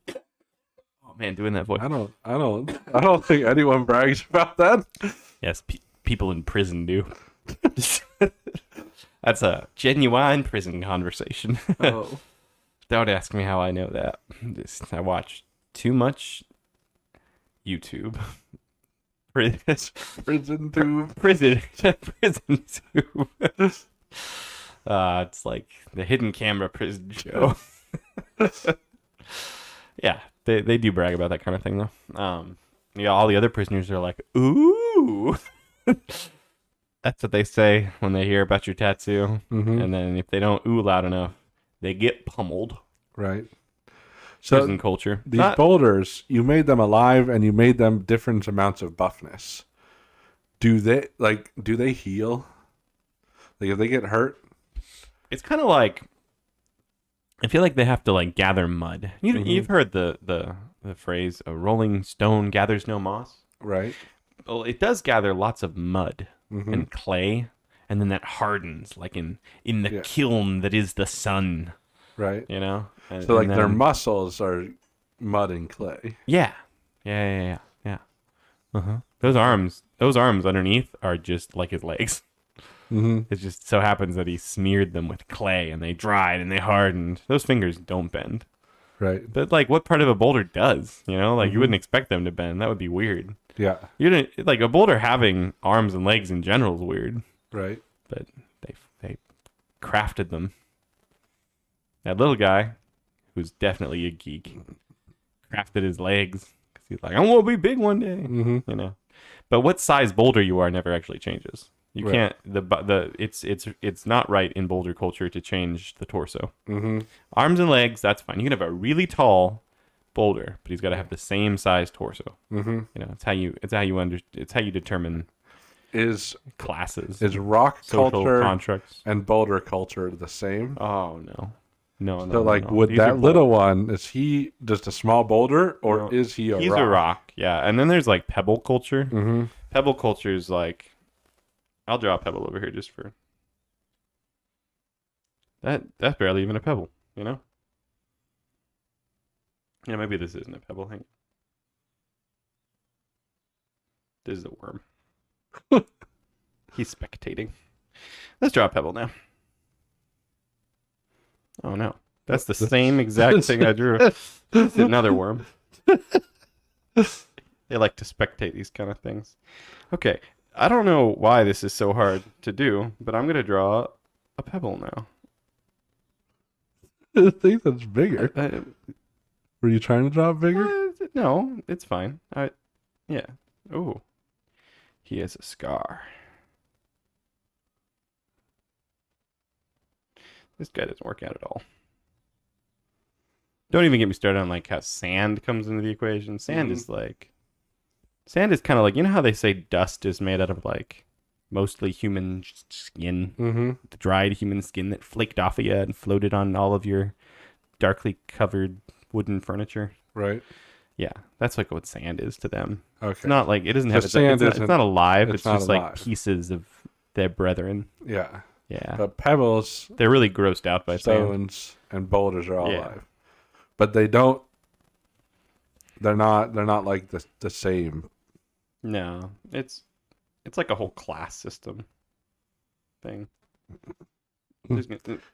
[SPEAKER 2] Oh man, doing that voice.
[SPEAKER 1] I don't think anyone brags about that.
[SPEAKER 2] Yes, people in prison do. That's a genuine prison conversation.
[SPEAKER 1] Oh,
[SPEAKER 2] Don't ask me how I know that. I watch too much YouTube.
[SPEAKER 1] prison tube.
[SPEAKER 2] Prison tube. It's like the hidden camera prison show. Yeah, they do brag about that kind of thing though. Yeah, all the other prisoners are like, ooh. That's what they say when they hear about your tattoo.
[SPEAKER 1] Mm-hmm.
[SPEAKER 2] And then if they don't ooh loud enough, they get pummeled.
[SPEAKER 1] Right.
[SPEAKER 2] Prison
[SPEAKER 1] So
[SPEAKER 2] culture.
[SPEAKER 1] these boulders, you made them alive and you made them different amounts of buffness. Do they heal? Like if they get hurt?
[SPEAKER 2] It's kind of like, I feel like they have to like gather mud. You've heard the phrase, a rolling stone gathers no moss.
[SPEAKER 1] Right.
[SPEAKER 2] Well, it does gather lots of mud and clay, and then that hardens like in the kiln that is the sun.
[SPEAKER 1] Right.
[SPEAKER 2] You know?
[SPEAKER 1] So like their muscles are mud and clay.
[SPEAKER 2] Yeah. Uh-huh. Those arms underneath are just like his legs.
[SPEAKER 1] Mm-hmm.
[SPEAKER 2] It just so happens that he smeared them with clay and they dried and they hardened. Those fingers don't bend.
[SPEAKER 1] Right.
[SPEAKER 2] But like, what part of a boulder does? You know, like you wouldn't expect them to bend. That would be weird.
[SPEAKER 1] Yeah.
[SPEAKER 2] You didn't like a boulder having arms and legs in general is weird.
[SPEAKER 1] Right.
[SPEAKER 2] But they crafted them. That little guy, who's definitely a geek, crafted his legs because he's like, I'm gonna be big one day.
[SPEAKER 1] Mm-hmm.
[SPEAKER 2] You know. But what size boulder you are never actually changes. You
[SPEAKER 1] Right.
[SPEAKER 2] can't it's not right in boulder culture to change the torso.
[SPEAKER 1] Mm-hmm.
[SPEAKER 2] Arms and legs, that's fine. You can have a really tall boulder, but he's got to have the same size torso.
[SPEAKER 1] Mm-hmm.
[SPEAKER 2] You know, it's how you determine
[SPEAKER 1] Is
[SPEAKER 2] classes,
[SPEAKER 1] rock
[SPEAKER 2] social
[SPEAKER 1] culture
[SPEAKER 2] constructs.
[SPEAKER 1] and boulder culture the same?
[SPEAKER 2] Oh no. No.
[SPEAKER 1] So like,
[SPEAKER 2] no.
[SPEAKER 1] would
[SPEAKER 2] These are
[SPEAKER 1] that little one, is he just a small boulder or
[SPEAKER 2] No,
[SPEAKER 1] is he a
[SPEAKER 2] He's
[SPEAKER 1] rock?
[SPEAKER 2] a rock, yeah. And then there's like pebble culture.
[SPEAKER 1] Mm-hmm.
[SPEAKER 2] Pebble culture is like, I'll draw a pebble over here just for that. That's barely even a pebble, you know. Yeah, maybe this isn't a pebble. Hang on. This is a worm. He's spectating. Let's draw a pebble now. Oh no, that's the same exact thing I drew. It's another worm. They like to spectate these kind of things. Okay, I don't know why this is so hard to do, but I'm gonna draw a pebble now.
[SPEAKER 1] I think that's bigger. Were you trying to draw it bigger?
[SPEAKER 2] No, it's fine. Yeah. Oh, he has a scar. This guy doesn't work out at all. Don't even get me started on like how sand comes into the equation. Sand is kind of like, you know how they say dust is made out of like mostly human skin, the dried human skin that flaked off of you and floated on all of your darkly covered wooden furniture.
[SPEAKER 1] Right.
[SPEAKER 2] Yeah, that's like what sand is to them.
[SPEAKER 1] Okay.
[SPEAKER 2] It's not like, it doesn't have it's not alive. It's
[SPEAKER 1] not
[SPEAKER 2] just
[SPEAKER 1] alive.
[SPEAKER 2] like pieces of their brethren.
[SPEAKER 1] Yeah.
[SPEAKER 2] Yeah.
[SPEAKER 1] But pebbles,
[SPEAKER 2] They're really grossed out by sand.
[SPEAKER 1] stones, and boulders are all
[SPEAKER 2] Yeah.
[SPEAKER 1] alive. But they're not like the same.
[SPEAKER 2] No, it's like a whole class system thing.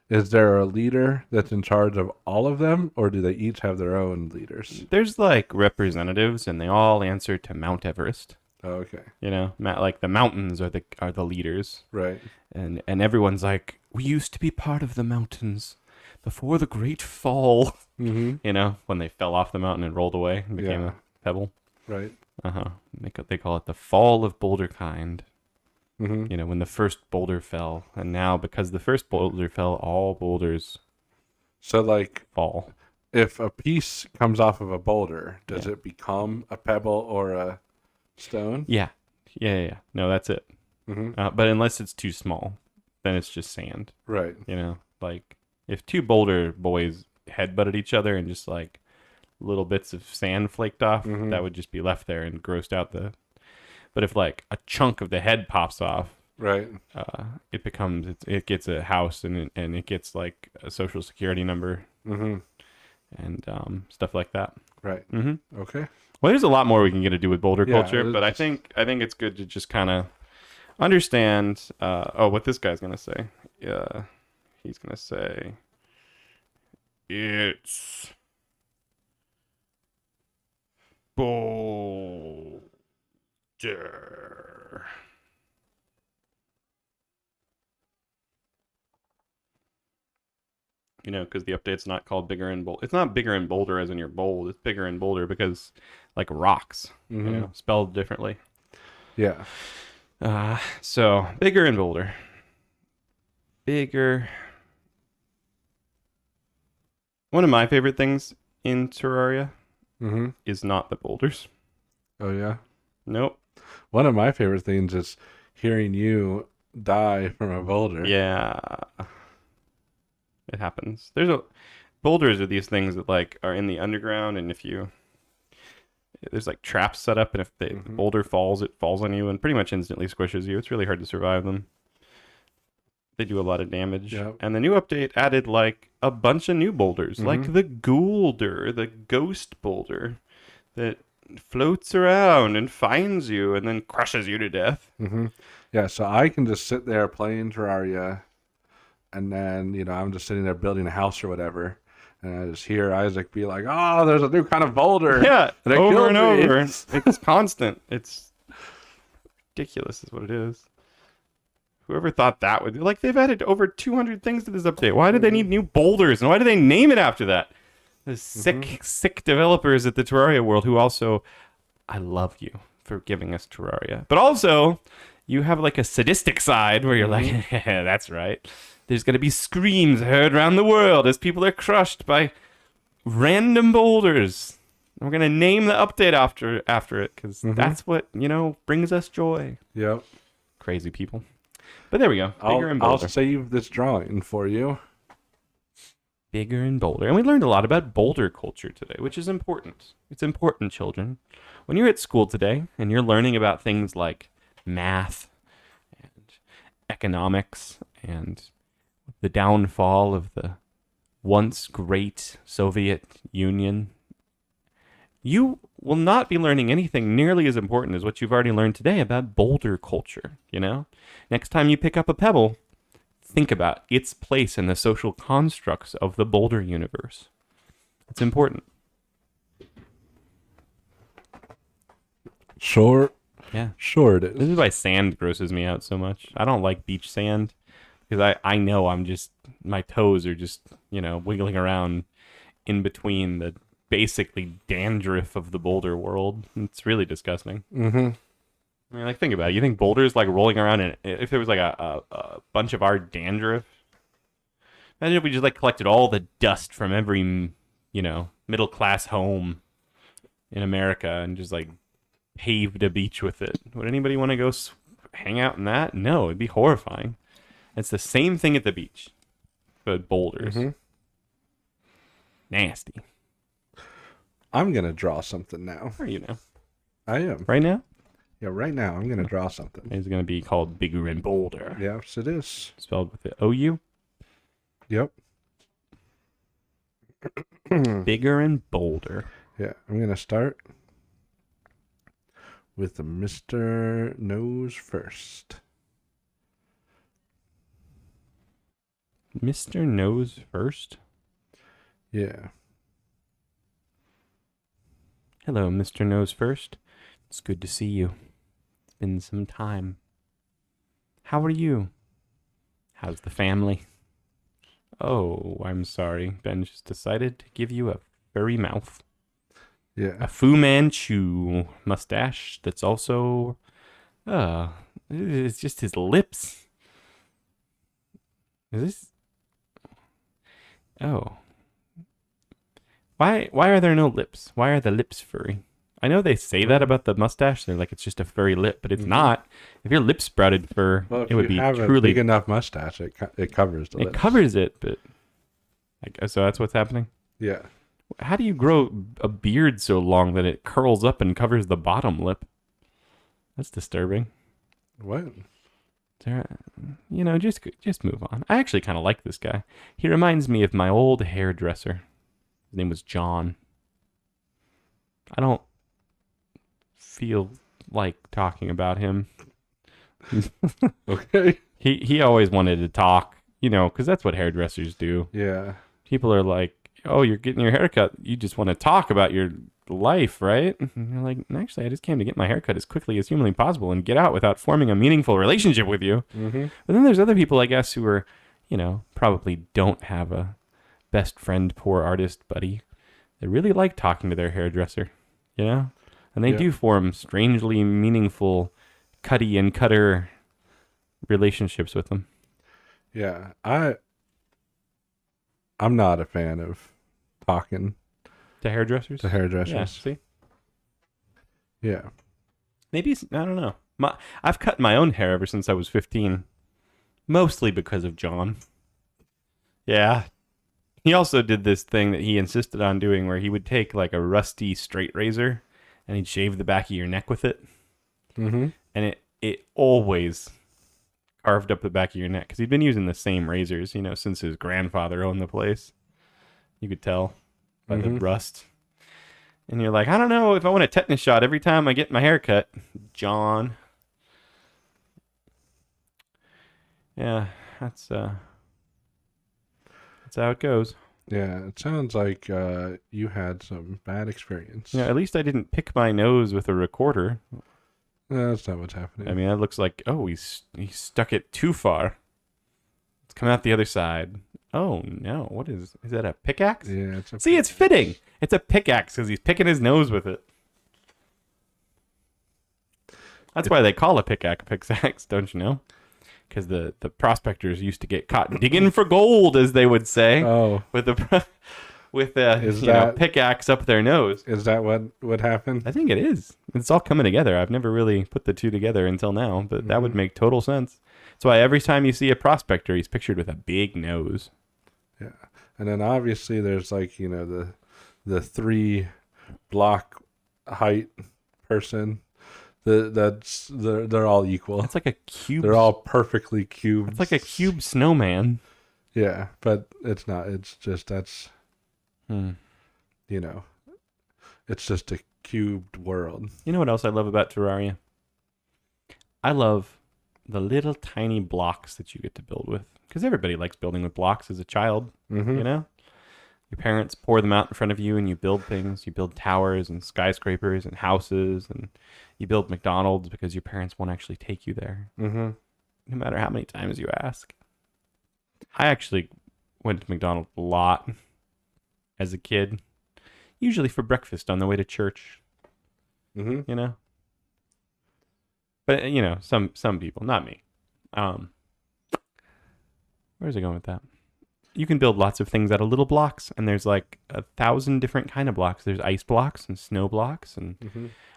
[SPEAKER 1] Is there a leader that's in charge of all of them, or do they each have their own leaders?
[SPEAKER 2] There's like representatives, and they all answer to Mount Everest.
[SPEAKER 1] Oh, okay.
[SPEAKER 2] You know, like the mountains are the leaders,
[SPEAKER 1] Right.
[SPEAKER 2] and everyone's like, we used to be part of the mountains before the Great Fall.
[SPEAKER 1] Mm-hmm.
[SPEAKER 2] You know, when they fell off the mountain and rolled away and became a pebble.
[SPEAKER 1] Right.
[SPEAKER 2] They call it the fall of Boulderkind.
[SPEAKER 1] Mm-hmm.
[SPEAKER 2] You know, when the first boulder fell, and now because the first boulder fell, all boulders
[SPEAKER 1] So like,
[SPEAKER 2] fall.
[SPEAKER 1] if a piece comes off of a boulder, does it become a pebble or a stone?
[SPEAKER 2] Yeah. No, that's it.
[SPEAKER 1] Mm-hmm.
[SPEAKER 2] But unless it's too small, then it's just sand.
[SPEAKER 1] Right.
[SPEAKER 2] You know, like if two boulder boys headbutted each other and just like little bits of sand flaked off, that would just be left there and grossed out the. But if like a chunk of the head pops off,
[SPEAKER 1] Right.
[SPEAKER 2] it gets a house and it gets like a social security number
[SPEAKER 1] Mm-hmm.
[SPEAKER 2] and stuff like that.
[SPEAKER 1] Right.
[SPEAKER 2] Mm-hmm.
[SPEAKER 1] Okay.
[SPEAKER 2] Well, there's a lot more we can get to do with boulder
[SPEAKER 1] Yeah,
[SPEAKER 2] culture, but I think it's good to just kind of understand what this guy's gonna say he's gonna say it's Boulder. You know, because the update's not called bigger and bold. It's not bigger and bolder as in you're bold. It's bigger and bolder because, like rocks, you know, spelled differently.
[SPEAKER 1] Yeah.
[SPEAKER 2] So bigger and bolder. Bigger. One of my favorite things in Terraria is not the boulders.
[SPEAKER 1] Oh yeah.
[SPEAKER 2] Nope.
[SPEAKER 1] One of my favorite things is hearing you die from a boulder.
[SPEAKER 2] Yeah. It happens. Boulders are these things that like are in the underground, and there's like traps set up, and if the boulder falls, it falls on you and pretty much instantly squishes you. It's really hard to survive them. They do a lot of damage.
[SPEAKER 1] Yep.
[SPEAKER 2] And the new update added like a bunch of new boulders, like the Boulder, the ghost boulder that floats around and finds you and then crushes you to death.
[SPEAKER 1] Yeah, so I can just sit there playing Terraria, and then, you know, I'm just sitting there building a house or whatever, and I just hear Isaac be like, "Oh, there's a new kind of boulder."
[SPEAKER 2] Yeah,
[SPEAKER 1] and
[SPEAKER 2] over and over. It's constant. It's ridiculous is what it is. Whoever thought that would... Like, they've added over 200 things to this update. Why did they need new boulders? And why did they name it after that? The sick developers at the Terraria world who also... I love you for giving us Terraria. But also, you have, like, a sadistic side where you're like, yeah, that's right. There's going to be screams heard around the world as people are crushed by random boulders. And we're going to name the update after it because that's what, you know, brings us joy.
[SPEAKER 1] Yep.
[SPEAKER 2] Crazy people. But there we go. Bigger and bolder.
[SPEAKER 1] I'll save this drawing for you.
[SPEAKER 2] Bigger and bolder. And we learned a lot about boulder culture today, which is important. It's important, children. When you're at school today and you're learning about things like math and economics and the downfall of the once great Soviet Union, you will not be learning anything nearly as important as what you've already learned today about boulder culture, you know? Next time you pick up a pebble, think about its place in the social constructs of the boulder universe. It's important.
[SPEAKER 1] Sure.
[SPEAKER 2] Yeah.
[SPEAKER 1] Sure it is.
[SPEAKER 2] This is why sand grosses me out so much. I don't like beach sand because I know my toes are just, you know, wiggling around in between the basically dandruff of the boulder world. It's really disgusting. I mean, like, think about it. You think boulders like rolling around in if there was like a bunch of our dandruff? Imagine if we just like collected all the dust from every, you know, middle class home in America and just like paved a beach with it. Would anybody want to go hang out in that? No, it'd be horrifying. It's the same thing at the beach, but boulders. Nasty.
[SPEAKER 1] I'm gonna draw something now.
[SPEAKER 2] Where are you now?
[SPEAKER 1] I am.
[SPEAKER 2] Right now?
[SPEAKER 1] Yeah, right now I'm gonna draw something.
[SPEAKER 2] It's gonna be called Bigger and Boulder.
[SPEAKER 1] Yes, it is.
[SPEAKER 2] Spelled with the O-U?
[SPEAKER 1] Yep.
[SPEAKER 2] Bigger and Boulder.
[SPEAKER 1] Yeah, I'm gonna start with the Mr. Nose first.
[SPEAKER 2] Mr. Nose first?
[SPEAKER 1] Yeah.
[SPEAKER 2] Hello, Mr. Nose first. It's good to see you. It's been some time. How are you? How's the family? Oh, I'm sorry. Ben just decided to give you a furry mouth.
[SPEAKER 1] Yeah.
[SPEAKER 2] A Fu Manchu mustache that's also... it's just his lips. Is this... Oh. Why are there no lips? Why are the lips furry? I know they say that about the mustache. They're like, it's just a furry lip, but it's not. If your lips sprouted fur, it would be truly...
[SPEAKER 1] a big enough mustache, it covers the lips.
[SPEAKER 2] It covers it, but... So that's what's happening?
[SPEAKER 1] Yeah.
[SPEAKER 2] How do you grow a beard so long that it curls up and covers the bottom lip? That's disturbing.
[SPEAKER 1] What?
[SPEAKER 2] You know, just move on. I actually kind of like this guy. He reminds me of my old hairdresser. His name was John. I don't feel like talking about him.
[SPEAKER 1] Okay.
[SPEAKER 2] He always wanted to talk because that's what hairdressers do.
[SPEAKER 1] Yeah.
[SPEAKER 2] People are like, oh, you're getting your haircut. You just want to talk about your life, right? And you're like, actually, I just came to get my haircut as quickly as humanly possible and get out without forming a meaningful relationship with you.
[SPEAKER 1] Mm-hmm.
[SPEAKER 2] But then there's other people, I guess, who are, probably don't have a best friend, poor artist buddy. They really like talking to their hairdresser, And they do form strangely meaningful cutty and cutter relationships with them.
[SPEAKER 1] Yeah. I'm not a fan of talking
[SPEAKER 2] To hairdressers?
[SPEAKER 1] to hairdressers.
[SPEAKER 2] Yeah, see?
[SPEAKER 1] Yeah.
[SPEAKER 2] Maybe, I don't know. I've cut my own hair ever since I was 15. Mostly because of John. Yeah. He also did this thing that he insisted on doing where he would take like a rusty straight razor and he'd shave the back of your neck with it.
[SPEAKER 1] Mm-hmm.
[SPEAKER 2] And it always carved up the back of your neck because he'd been using the same razors, since his grandfather owned the place. You could tell by the rust. And you're like, I don't know if I want a tetanus shot every time I get my hair cut, John. Yeah, that's how it goes.
[SPEAKER 1] Yeah, it sounds like you had some bad experience.
[SPEAKER 2] Yeah, at least I didn't pick my nose with a recorder.
[SPEAKER 1] That's not what's happening.
[SPEAKER 2] I mean, that looks like, he stuck it too far. It's coming out the other side. Oh, no. What is that a pickaxe?
[SPEAKER 1] Yeah,
[SPEAKER 2] See, it's fitting. It's a pickaxe because he's picking his nose with it. That's why they call a pickaxe, don't you know? Because the prospectors used to get caught digging for gold, as they would say, with a pickaxe up their nose.
[SPEAKER 1] Is that what happened?
[SPEAKER 2] I think it is. It's all coming together. I've never really put the two together until now, but that would make total sense. That's why every time you see a prospector, he's pictured with a big nose.
[SPEAKER 1] Yeah, and then obviously there's like the 3 block height person. They're all equal.
[SPEAKER 2] It's like a cube.
[SPEAKER 1] They're all perfectly cubed.
[SPEAKER 2] It's like a cube snowman.
[SPEAKER 1] Yeah, but it's not. It's just it's just a cubed world.
[SPEAKER 2] You know what else I love about Terraria? I love the little tiny blocks that you get to build with. Because everybody likes building with blocks as a child, Your parents pour them out in front of you and you build things. You build towers and skyscrapers and houses and you build McDonald's because your parents won't actually take you there. No matter how many times you ask. I actually went to McDonald's a lot as a kid. Usually for breakfast on the way to church. But, some people, not me. Where's it going with that? You can build lots of things out of little blocks, and there's like 1,000 different kind of blocks. There's ice blocks and snow blocks and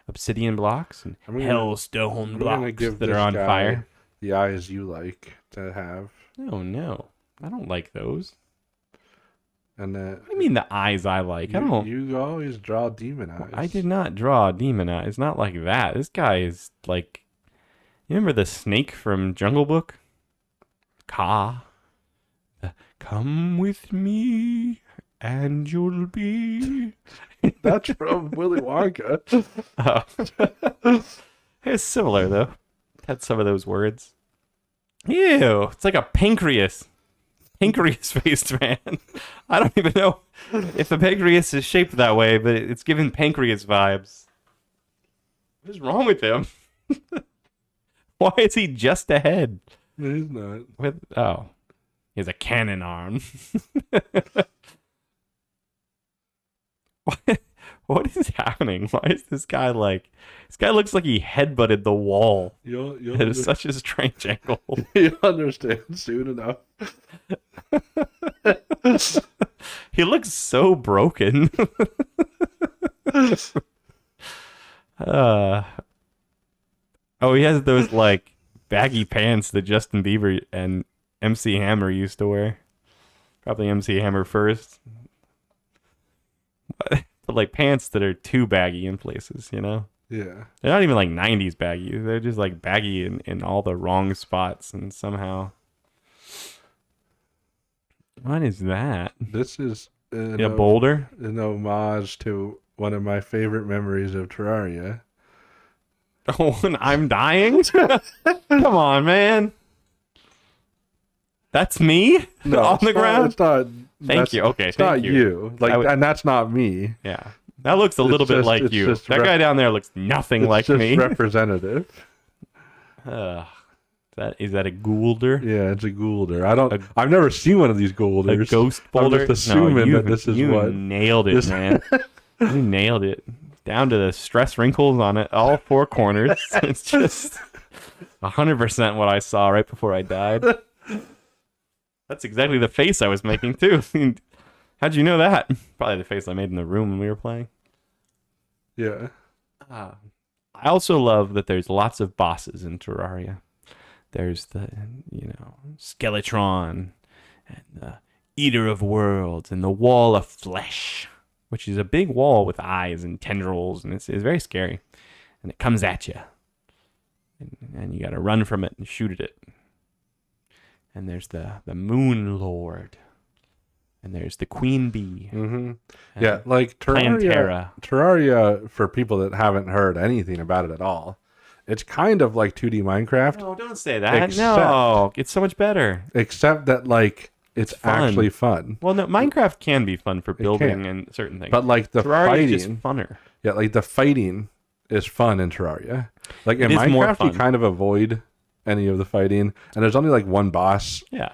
[SPEAKER 2] obsidian blocks and hellstone blocks that are on fire.
[SPEAKER 1] The eyes you like to have.
[SPEAKER 2] Oh no, I don't like those.
[SPEAKER 1] And
[SPEAKER 2] what do you mean the eyes I like?
[SPEAKER 1] You always draw demon eyes.
[SPEAKER 2] I did not draw demon eyes. Not like that. This guy is like. You remember the snake from Jungle Book? Ka. Come with me, and you'll be.
[SPEAKER 1] That's from Willy Wonka.
[SPEAKER 2] It's similar though. Had some of those words. Ew! It's like a pancreas-faced man. I don't even know if the pancreas is shaped that way, but it's giving pancreas vibes. What is wrong with him? Why is he just ahead?
[SPEAKER 1] He's not.
[SPEAKER 2] He has a cannon arm. What is happening? Why is this guy like... This guy looks like he headbutted the wall at such a strange angle.
[SPEAKER 1] You'll understand soon enough.
[SPEAKER 2] He looks so broken. He has those like baggy pants that Justin Bieber and MC Hammer used to wear. Probably MC Hammer first. But like pants that are too baggy in places,
[SPEAKER 1] Yeah.
[SPEAKER 2] They're not even like 90s baggy. They're just like baggy in all the wrong spots and somehow. What is that?
[SPEAKER 1] This is
[SPEAKER 2] a Boulder?
[SPEAKER 1] An homage to one of my favorite memories of Terraria.
[SPEAKER 2] Oh, and I'm dying? Come on, man. That's me
[SPEAKER 1] No,
[SPEAKER 2] on the ground.
[SPEAKER 1] It's not.
[SPEAKER 2] Thank you. Okay,
[SPEAKER 1] it's not
[SPEAKER 2] thank you.
[SPEAKER 1] you. Like, and that's not me.
[SPEAKER 2] Yeah, that looks a little bit like you. That guy down there looks nothing like
[SPEAKER 1] just
[SPEAKER 2] me.
[SPEAKER 1] Representative.
[SPEAKER 2] Is that a Boulder?
[SPEAKER 1] Yeah, it's a Boulder. I've never seen one of these Boulders.
[SPEAKER 2] A ghost Boulder.
[SPEAKER 1] I'm just assuming that this is
[SPEAKER 2] you
[SPEAKER 1] what
[SPEAKER 2] nailed it, man. You nailed it down to the stress wrinkles on it, all four corners. It's just 100% what I saw right before I died. That's exactly the face I was making too. How'd you know that? Probably the face I made in the room when we were playing.
[SPEAKER 1] Yeah.
[SPEAKER 2] I also love that there's lots of bosses in Terraria. There's the, Skeletron and the Eater of Worlds and the Wall of Flesh, which is a big wall with eyes and tendrils, and it's very scary. And it comes at you. And you got to run from it and shoot at it. And there's the Moon Lord. And there's the Queen Bee.
[SPEAKER 1] Mm-hmm. Yeah, like Terraria, for people that haven't heard anything about it at all, it's kind of like 2D Minecraft.
[SPEAKER 2] No, don't say that. No, it's so much better.
[SPEAKER 1] Except that, like, it's actually fun.
[SPEAKER 2] Well, no, Minecraft can be fun for building and certain things.
[SPEAKER 1] But, like, the
[SPEAKER 2] Terraria
[SPEAKER 1] fighting...
[SPEAKER 2] is just funner.
[SPEAKER 1] Yeah, like, the fighting is fun in Terraria. Like, in Minecraft, you kind of avoid any of the fighting. And there's only, like, one boss.
[SPEAKER 2] Yeah.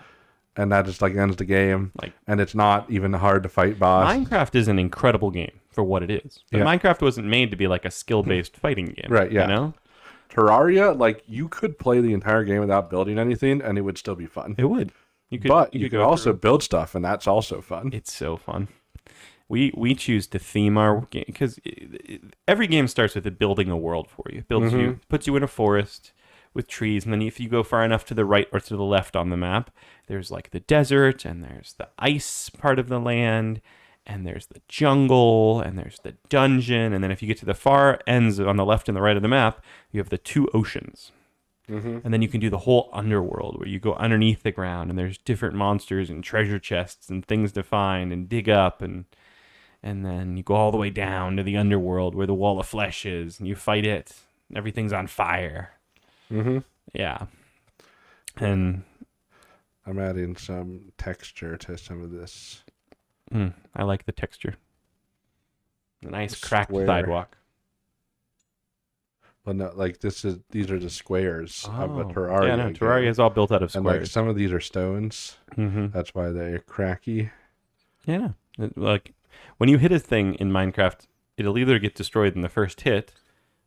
[SPEAKER 1] And that just, like, ends the game. And it's not even hard to fight boss.
[SPEAKER 2] Minecraft is an incredible game for what it is. But Minecraft wasn't made to be, like, a skill-based fighting game.
[SPEAKER 1] Right, yeah.
[SPEAKER 2] You know?
[SPEAKER 1] Terraria, like, you could play the entire game without building anything, and it would still be fun.
[SPEAKER 2] It would. You
[SPEAKER 1] could also build stuff, and that's also fun.
[SPEAKER 2] It's so fun. We choose to theme our game, because every game starts with it building a world for you. It builds you, puts you in a forest with trees, and then if you go far enough to the right or to the left on the map, there's, like, the desert, and there's the ice part of the land, and there's the jungle, and there's the dungeon, and then if you get to the far ends on the left and the right of the map, you have the two oceans. And then you can do the whole underworld, where you go underneath the ground, and there's different monsters and treasure chests and things to find and dig up, and then you go all the way down to the underworld where the Wall of Flesh is, and you fight it. Everything's on fire. Yeah. And
[SPEAKER 1] I'm adding some texture to some of this.
[SPEAKER 2] I like the texture. A nice cracked sidewalk.
[SPEAKER 1] But no, like, these are the squares of a Terraria.
[SPEAKER 2] Yeah, no, Terraria is all built out of squares.
[SPEAKER 1] And, like, some of these are stones. That's why they're cracky.
[SPEAKER 2] Yeah. Like, when you hit a thing in Minecraft, it'll either get destroyed in the first hit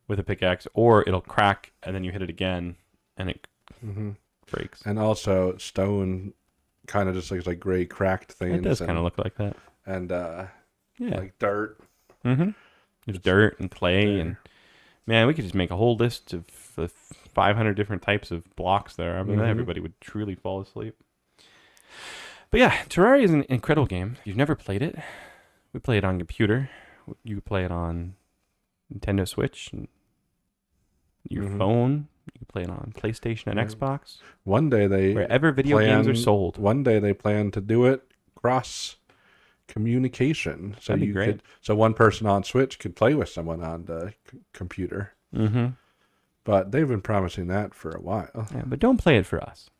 [SPEAKER 2] with a pickaxe, or it'll crack, and then you hit it again, and it breaks.
[SPEAKER 1] And also, stone kind of just looks like gray cracked things.
[SPEAKER 2] It does kind of look like that.
[SPEAKER 1] And, like, dirt.
[SPEAKER 2] There's dirt and clay, and, man, we could just make a whole list of 500 different types of blocks there. I mean, everybody would truly fall asleep. But yeah, Terraria is an incredible game. If you've never played it, we play it on computer. You play it on Nintendo Switch and your phone. You can play it on PlayStation and Xbox.
[SPEAKER 1] One day
[SPEAKER 2] wherever video games are sold.
[SPEAKER 1] One day they plan to do it cross communication. So
[SPEAKER 2] That'd be great.
[SPEAKER 1] So one person on Switch could play with someone on the computer. But they've been promising that for a while.
[SPEAKER 2] Yeah, but don't play it for us.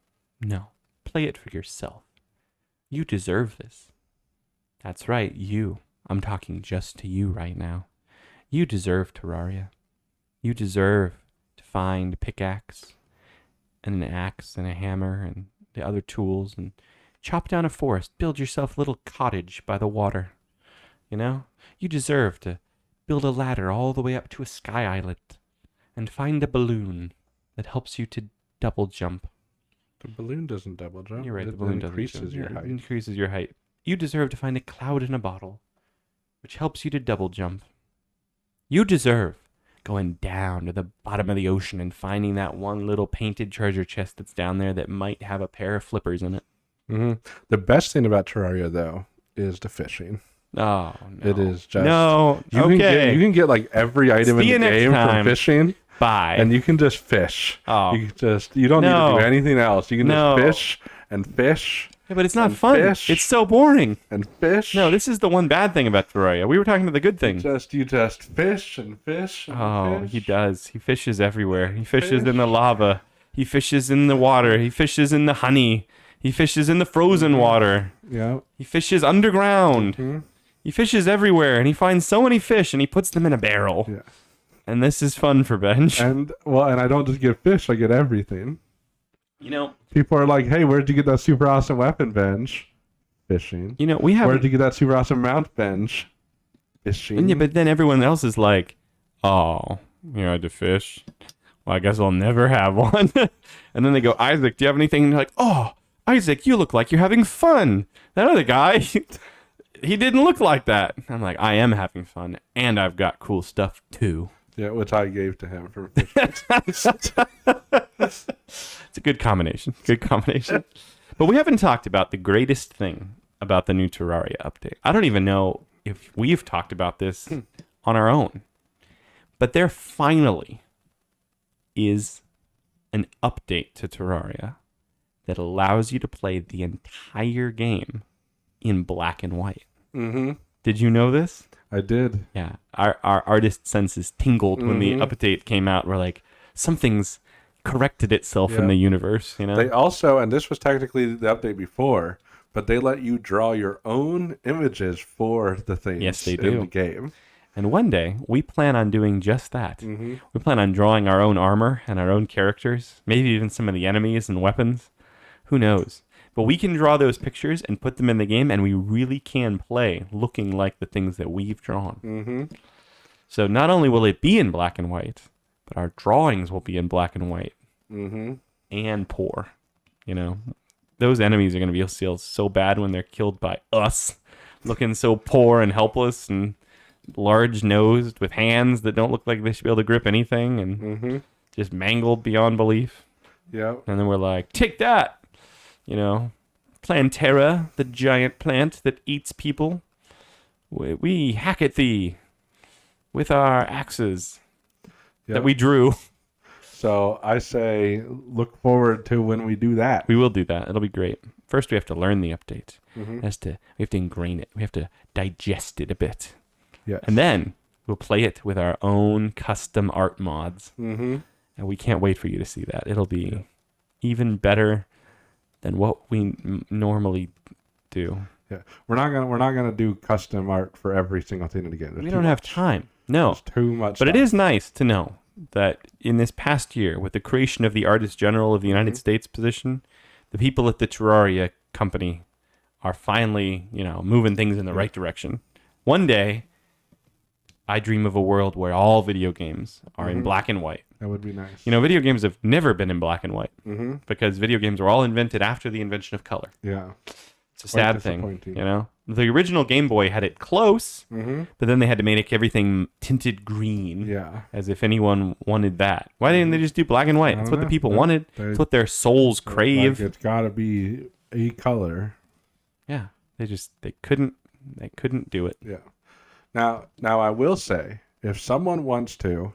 [SPEAKER 2] No, play it for yourself. You deserve this. That's right, you. I'm talking just to you right now. You deserve Terraria. You deserve to find a pickaxe and an axe and a hammer and the other tools and chop down a forest. Build yourself a little cottage by the water. You know? You deserve to build a ladder all the way up to a sky island and find a balloon that helps you to double jump.
[SPEAKER 1] The balloon doesn't double jump.
[SPEAKER 2] You're right, the balloon
[SPEAKER 1] increases your height.
[SPEAKER 2] It increases your height. You deserve to find a cloud in a bottle, which helps you to double jump. You deserve going down to the bottom of the ocean and finding that one little painted treasure chest that's down there that might have a pair of flippers in it.
[SPEAKER 1] The best thing about Terraria, though, is the fishing.
[SPEAKER 2] Oh, no.
[SPEAKER 1] It is just...
[SPEAKER 2] No,
[SPEAKER 1] you can get like every item in the game from fishing.
[SPEAKER 2] Bye.
[SPEAKER 1] And you can just fish.
[SPEAKER 2] Oh.
[SPEAKER 1] You don't need to do anything else. You can just fish and fish.
[SPEAKER 2] Yeah, but it's not fun.
[SPEAKER 1] Fish,
[SPEAKER 2] it's so boring.
[SPEAKER 1] And fish.
[SPEAKER 2] No, this is the one bad thing about Terraria. We were talking about the good thing.
[SPEAKER 1] You just fish and fish and fish.
[SPEAKER 2] He does. He fishes everywhere. He fishes in the lava. He fishes in the water. He fishes in the honey. He fishes in the frozen water.
[SPEAKER 1] Yeah.
[SPEAKER 2] He fishes underground.
[SPEAKER 1] Mm-hmm.
[SPEAKER 2] He fishes everywhere, and he finds so many fish, and he puts them in a barrel.
[SPEAKER 1] Yeah.
[SPEAKER 2] And this is fun for Benj.
[SPEAKER 1] And I don't just get fish, I get everything.
[SPEAKER 2] You know,
[SPEAKER 1] People are like, hey, where'd you get that super awesome weapon, Benj? Fishing.
[SPEAKER 2] you know, we have.
[SPEAKER 1] Where'd you get that super awesome mount, Benj? Fishing.
[SPEAKER 2] Yeah, but then everyone else is like, "Oh, you had to fish. Well, I guess I'll never have one." And then they go, "Isaac, do you have anything?" And you're like, "Oh, Isaac, you look like you're having fun. That other guy, he didn't look like that." I'm like, "I am having fun, and I've got cool stuff too."
[SPEAKER 1] Yeah, which I gave to him for fishing.
[SPEAKER 2] It's a good combination. Good combination. But we haven't talked about the greatest thing about the new Terraria update. I don't even know if we've talked about this on our own. But there finally is an update to Terraria that allows you to play the entire game in black and white.
[SPEAKER 1] Mm-hmm.
[SPEAKER 2] Did you know this?
[SPEAKER 1] I did.
[SPEAKER 2] Yeah. Our artist senses tingled when the update came out. We're like, something's corrected itself in the universe, you know?
[SPEAKER 1] They also, and this was technically the update before, but they let you draw your own images for the things
[SPEAKER 2] Yes, they
[SPEAKER 1] in
[SPEAKER 2] do.
[SPEAKER 1] the game.
[SPEAKER 2] And one day, we plan on doing just that.
[SPEAKER 1] Mm-hmm.
[SPEAKER 2] We plan on drawing our own armor and our own characters, maybe even some of the enemies and weapons. Who knows? But we can draw those pictures and put them in the game, and we really can play looking like the things that we've drawn.
[SPEAKER 1] Mm-hmm.
[SPEAKER 2] So not only will it be in black and white, but our drawings will be in black and white
[SPEAKER 1] Mm-hmm.
[SPEAKER 2] and poor. You know, those enemies are going to feel so bad when they're killed by us, looking so poor and helpless and large-nosed with hands that don't look like they should be able to grip anything and just mangled beyond belief.
[SPEAKER 1] Yeah.
[SPEAKER 2] And then we're like, take that! You know, Plantera, the giant plant that eats people. We hack at thee with our axes that we drew.
[SPEAKER 1] So I say look forward to when we do that.
[SPEAKER 2] We will do that. It'll be great. First, we have to learn the update. We have to ingrain it. We have to digest it a bit.
[SPEAKER 1] Yes.
[SPEAKER 2] And then we'll play it with our own custom art mods.
[SPEAKER 1] Mm-hmm.
[SPEAKER 2] And we can't wait for you to see that. It'll be even better than what we normally do.
[SPEAKER 1] Yeah. We're not gonna do custom art for every single thing in the game.
[SPEAKER 2] We don't have time. No.
[SPEAKER 1] It's too much.
[SPEAKER 2] But it is nice to know that in this past year, with the creation of the Artist General of the United States position, the people at the Terraria company are finally, moving things in the right direction. One day, I dream of a world where all video games are in black and white.
[SPEAKER 1] That would be nice.
[SPEAKER 2] Video games have never been in black and white because video games were all invented after the invention of color.
[SPEAKER 1] Yeah.
[SPEAKER 2] It's a sad thing, The original Game Boy had it close, but then they had to make everything tinted green.
[SPEAKER 1] Yeah.
[SPEAKER 2] As if anyone wanted that. Why didn't they just do black and white? That's what the people wanted. It's what their souls crave.
[SPEAKER 1] Like it's got to be a color.
[SPEAKER 2] Yeah. They couldn't do it.
[SPEAKER 1] Yeah. Now I will say, if someone wants to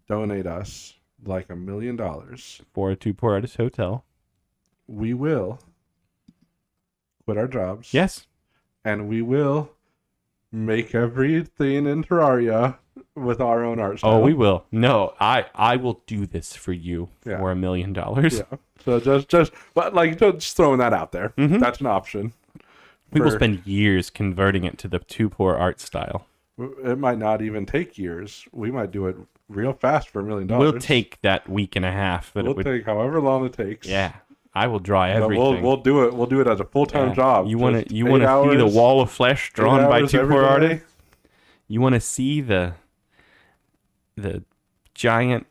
[SPEAKER 1] donate us like $1 million
[SPEAKER 2] for a Two Poor Artist Hotel,
[SPEAKER 1] we will quit our jobs.
[SPEAKER 2] Yes.
[SPEAKER 1] And we will make everything in Terraria with our own art style.
[SPEAKER 2] Oh, we will. No, I will do this for you for $1 million.
[SPEAKER 1] Yeah. So just throwing that out there. That's an option.
[SPEAKER 2] We will spend years converting it to the Two Poor art style.
[SPEAKER 1] It might not even take years. We might do it real fast for $1 million.
[SPEAKER 2] We'll take that week and a half.
[SPEAKER 1] We'll take however long it takes.
[SPEAKER 2] Yeah. I will draw everything.
[SPEAKER 1] We'll do it. We'll do it as a full-time job.
[SPEAKER 2] You want to see the wall of flesh drawn by Two Poor artists? You want to see the giant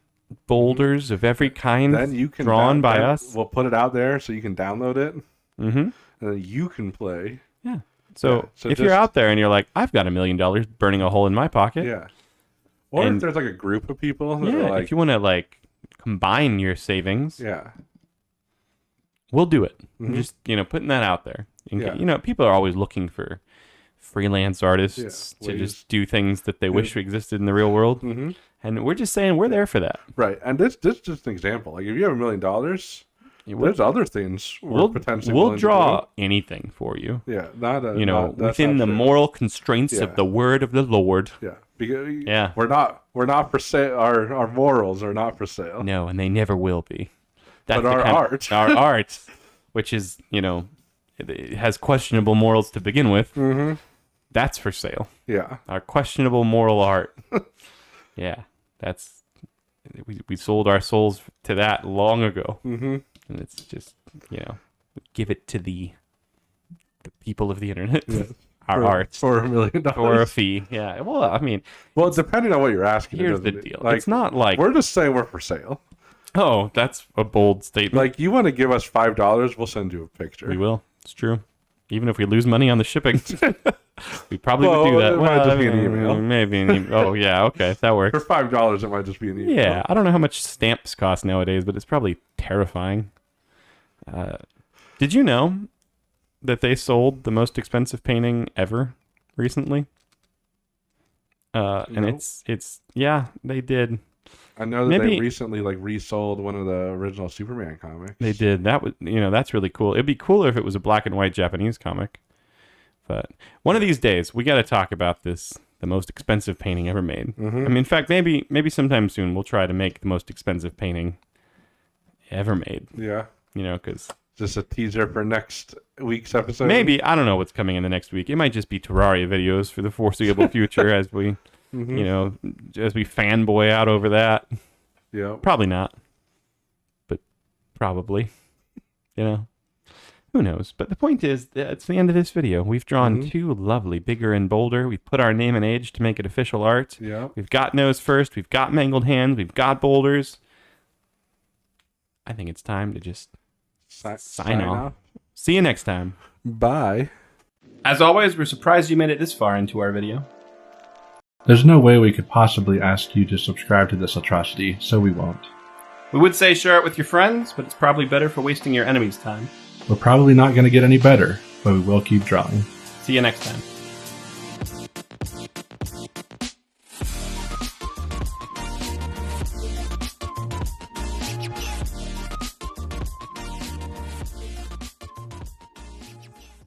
[SPEAKER 2] boulders of every kind
[SPEAKER 1] then you can
[SPEAKER 2] drawn by us?
[SPEAKER 1] We'll put it out there so you can download it.
[SPEAKER 2] Mm-hmm.
[SPEAKER 1] And then you can play.
[SPEAKER 2] Yeah. So if you're out there and you're like, I've got $1 million burning a hole in my pocket.
[SPEAKER 1] Yeah. Or if there's like a group of people. That are
[SPEAKER 2] if you want to combine your savings.
[SPEAKER 1] Yeah.
[SPEAKER 2] We'll do it. Just, putting that out there. People are always looking for freelance artists to just do things that they wish existed in the real world. And we're just saying we're there for that.
[SPEAKER 1] Right. And this is just an example. Like if you have $1 million, there's other things we'll potentially
[SPEAKER 2] draw anything for you.
[SPEAKER 1] Yeah.
[SPEAKER 2] Within the moral constraints of the word of the Lord.
[SPEAKER 1] Yeah. Because we're not for sale. Our morals are not for sale.
[SPEAKER 2] No, and they never will be.
[SPEAKER 1] But our art.
[SPEAKER 2] Our art which is, it has questionable morals to begin with.
[SPEAKER 1] Mm-hmm.
[SPEAKER 2] That's for sale.
[SPEAKER 1] Yeah.
[SPEAKER 2] Our questionable moral art. Yeah, we sold our souls to that long ago.
[SPEAKER 1] Mm-hmm.
[SPEAKER 2] And it's just, give it to the people of the internet.
[SPEAKER 1] Yeah.
[SPEAKER 2] Our art.
[SPEAKER 1] For $1 million.
[SPEAKER 2] For a fee. Yeah. Well, I mean.
[SPEAKER 1] Well, depending on what you're asking.
[SPEAKER 2] Here's the deal.
[SPEAKER 1] Like,
[SPEAKER 2] it's not like.
[SPEAKER 1] We're just saying we're for sale.
[SPEAKER 2] Oh, that's a bold statement.
[SPEAKER 1] Like, you want to give us $5, we'll send you a picture.
[SPEAKER 2] We will. It's true. Even if we lose money on the shipping. We probably would do that.
[SPEAKER 1] It might just be an email.
[SPEAKER 2] Maybe an email. Oh, yeah. Okay. That works.
[SPEAKER 1] For $5, it might just be an email.
[SPEAKER 2] Yeah. I don't know how much stamps cost nowadays, but it's probably terrifying. Did you know that they sold the most expensive painting ever recently? And it's yeah, they did.
[SPEAKER 1] I know that they recently resold one of the original Superman comics.
[SPEAKER 2] They did. That was, that's really cool. It'd be cooler if it was a black and white Japanese comic. But one of these days, we got to talk about the most expensive painting ever made.
[SPEAKER 1] Mm-hmm.
[SPEAKER 2] I mean, in fact, maybe sometime soon we'll try to make the most expensive painting ever made.
[SPEAKER 1] Yeah.
[SPEAKER 2] Because
[SPEAKER 1] just a teaser for next week's episode.
[SPEAKER 2] Maybe. I don't know what's coming in the next week. It might just be Terraria videos for the foreseeable future as we, as we fanboy out over that.
[SPEAKER 1] Yeah.
[SPEAKER 2] Probably not. But probably. Who knows? But the point is, it's the end of this video. We've drawn two lovely Bigger and Boulder. We've put our name and age to make it official art.
[SPEAKER 1] Yeah.
[SPEAKER 2] We've got Nose First. We've got Mangled Hands. We've got Boulders. I think it's time to just sign off. See you next time.
[SPEAKER 1] Bye.
[SPEAKER 2] As always, we're surprised you made it this far into our video.
[SPEAKER 1] There's no way we could possibly ask you to subscribe to this atrocity, so we won't.
[SPEAKER 2] We would say share it with your friends, but it's probably better for wasting your enemy's time.
[SPEAKER 1] We're probably not going to get any better, but we will keep drawing.
[SPEAKER 2] See you next time.